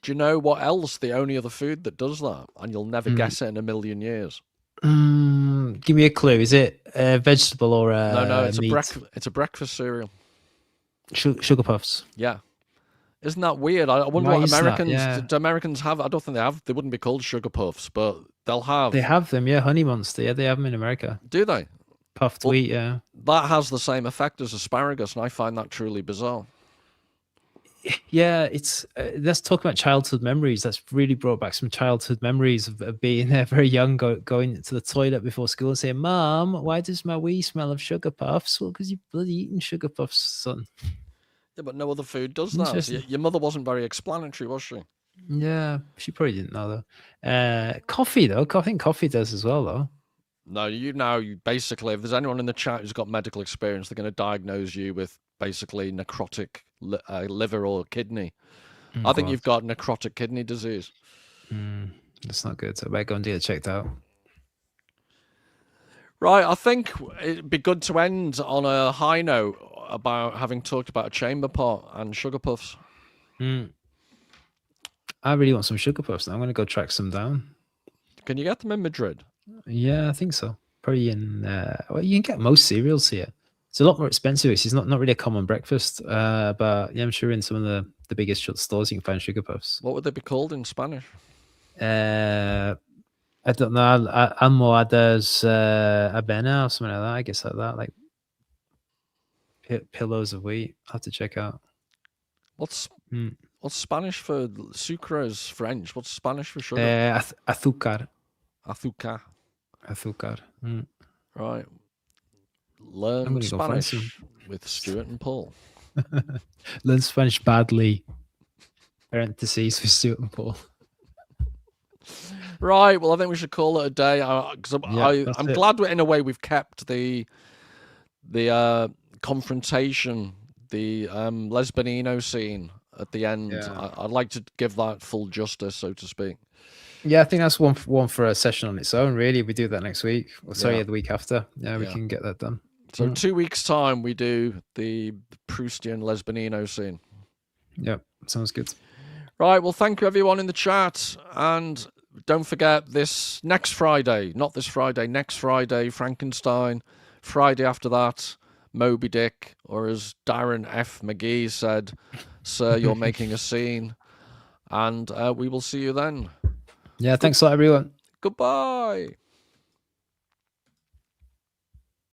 [SPEAKER 1] Do you know what else? The only other food that does that, and you'll never guess it in a million years.
[SPEAKER 2] Give me a clue. Is it a vegetable or a
[SPEAKER 1] No, it's
[SPEAKER 2] meat?
[SPEAKER 1] It's a breakfast cereal.
[SPEAKER 2] Sugar puffs.
[SPEAKER 1] Yeah. Isn't that weird? I wonder what Americans do Americans have. I don't think they have. They wouldn't be called sugar puffs, but they'll have.
[SPEAKER 2] They have them, yeah. Honey Monster, yeah, they have them in America.
[SPEAKER 1] Do they?
[SPEAKER 2] Puffed wheat, yeah.
[SPEAKER 1] That has the same effect as asparagus, and I find that truly bizarre.
[SPEAKER 2] Yeah, it's let's talk about childhood memories. That's really brought back some childhood memories of being very young, going to the toilet before school and saying, "Mom, why does my wee smell of sugar puffs?" Well, because you've bloody eaten sugar puffs, son.
[SPEAKER 1] Yeah, but no other food does that. Your mother wasn't very explanatory, was she?
[SPEAKER 2] Yeah, she probably didn't know though. Coffee though, I think coffee does as well though.
[SPEAKER 1] No, you basically, if there's anyone in the chat who's got medical experience, they're going to diagnose you with basically necrotic liver or kidney. I think you've got necrotic kidney disease.
[SPEAKER 2] That's not good. So I better go and get it checked out.
[SPEAKER 1] Right, I think it'd be good to end on a high note about having talked about a chamber pot and sugar puffs.
[SPEAKER 2] I really want some sugar puffs now. I'm going to go track some down.
[SPEAKER 1] Can you get them in Madrid?
[SPEAKER 2] Yeah, I think so. Probably in... well, you can get most cereals here. It's a lot more expensive. It's not really a common breakfast. But yeah, I'm sure in some of the biggest stores you can find sugar puffs.
[SPEAKER 1] What would they be called in Spanish?
[SPEAKER 2] I don't know. Almohadas avena or something like that. I guess like that, like pillows of wheat. I'll have to check out.
[SPEAKER 1] What's Spanish for sucre is French. What's Spanish for sugar?
[SPEAKER 2] Azúcar.
[SPEAKER 1] Azúcar.
[SPEAKER 2] Azúcar.
[SPEAKER 1] Right. Learn Spanish with Stuart and Paul.
[SPEAKER 2] Learn Spanish badly. Parentheses with Stuart and Paul.
[SPEAKER 1] Right. Well, I think we should call it a day. Because I'm glad in a way we've kept the confrontation, the Lesbinino scene at the end. Yeah. I'd like to give that full justice, so to speak.
[SPEAKER 2] Yeah, I think that's one for a session on its own. Really, we do that next week. Or sorry, the week after. Yeah, we can get that done.
[SPEAKER 1] So 2 weeks' time, we do the Proustian Lesbinino scene.
[SPEAKER 2] Yep, sounds good.
[SPEAKER 1] Right, well, thank you everyone in the chat, and don't forget next Friday, Frankenstein. Friday after that, Moby Dick, or as Darren F. McGee said, "Sir, you're making a scene," and we will see you then.
[SPEAKER 2] Yeah, thanks a lot, everyone.
[SPEAKER 1] Goodbye.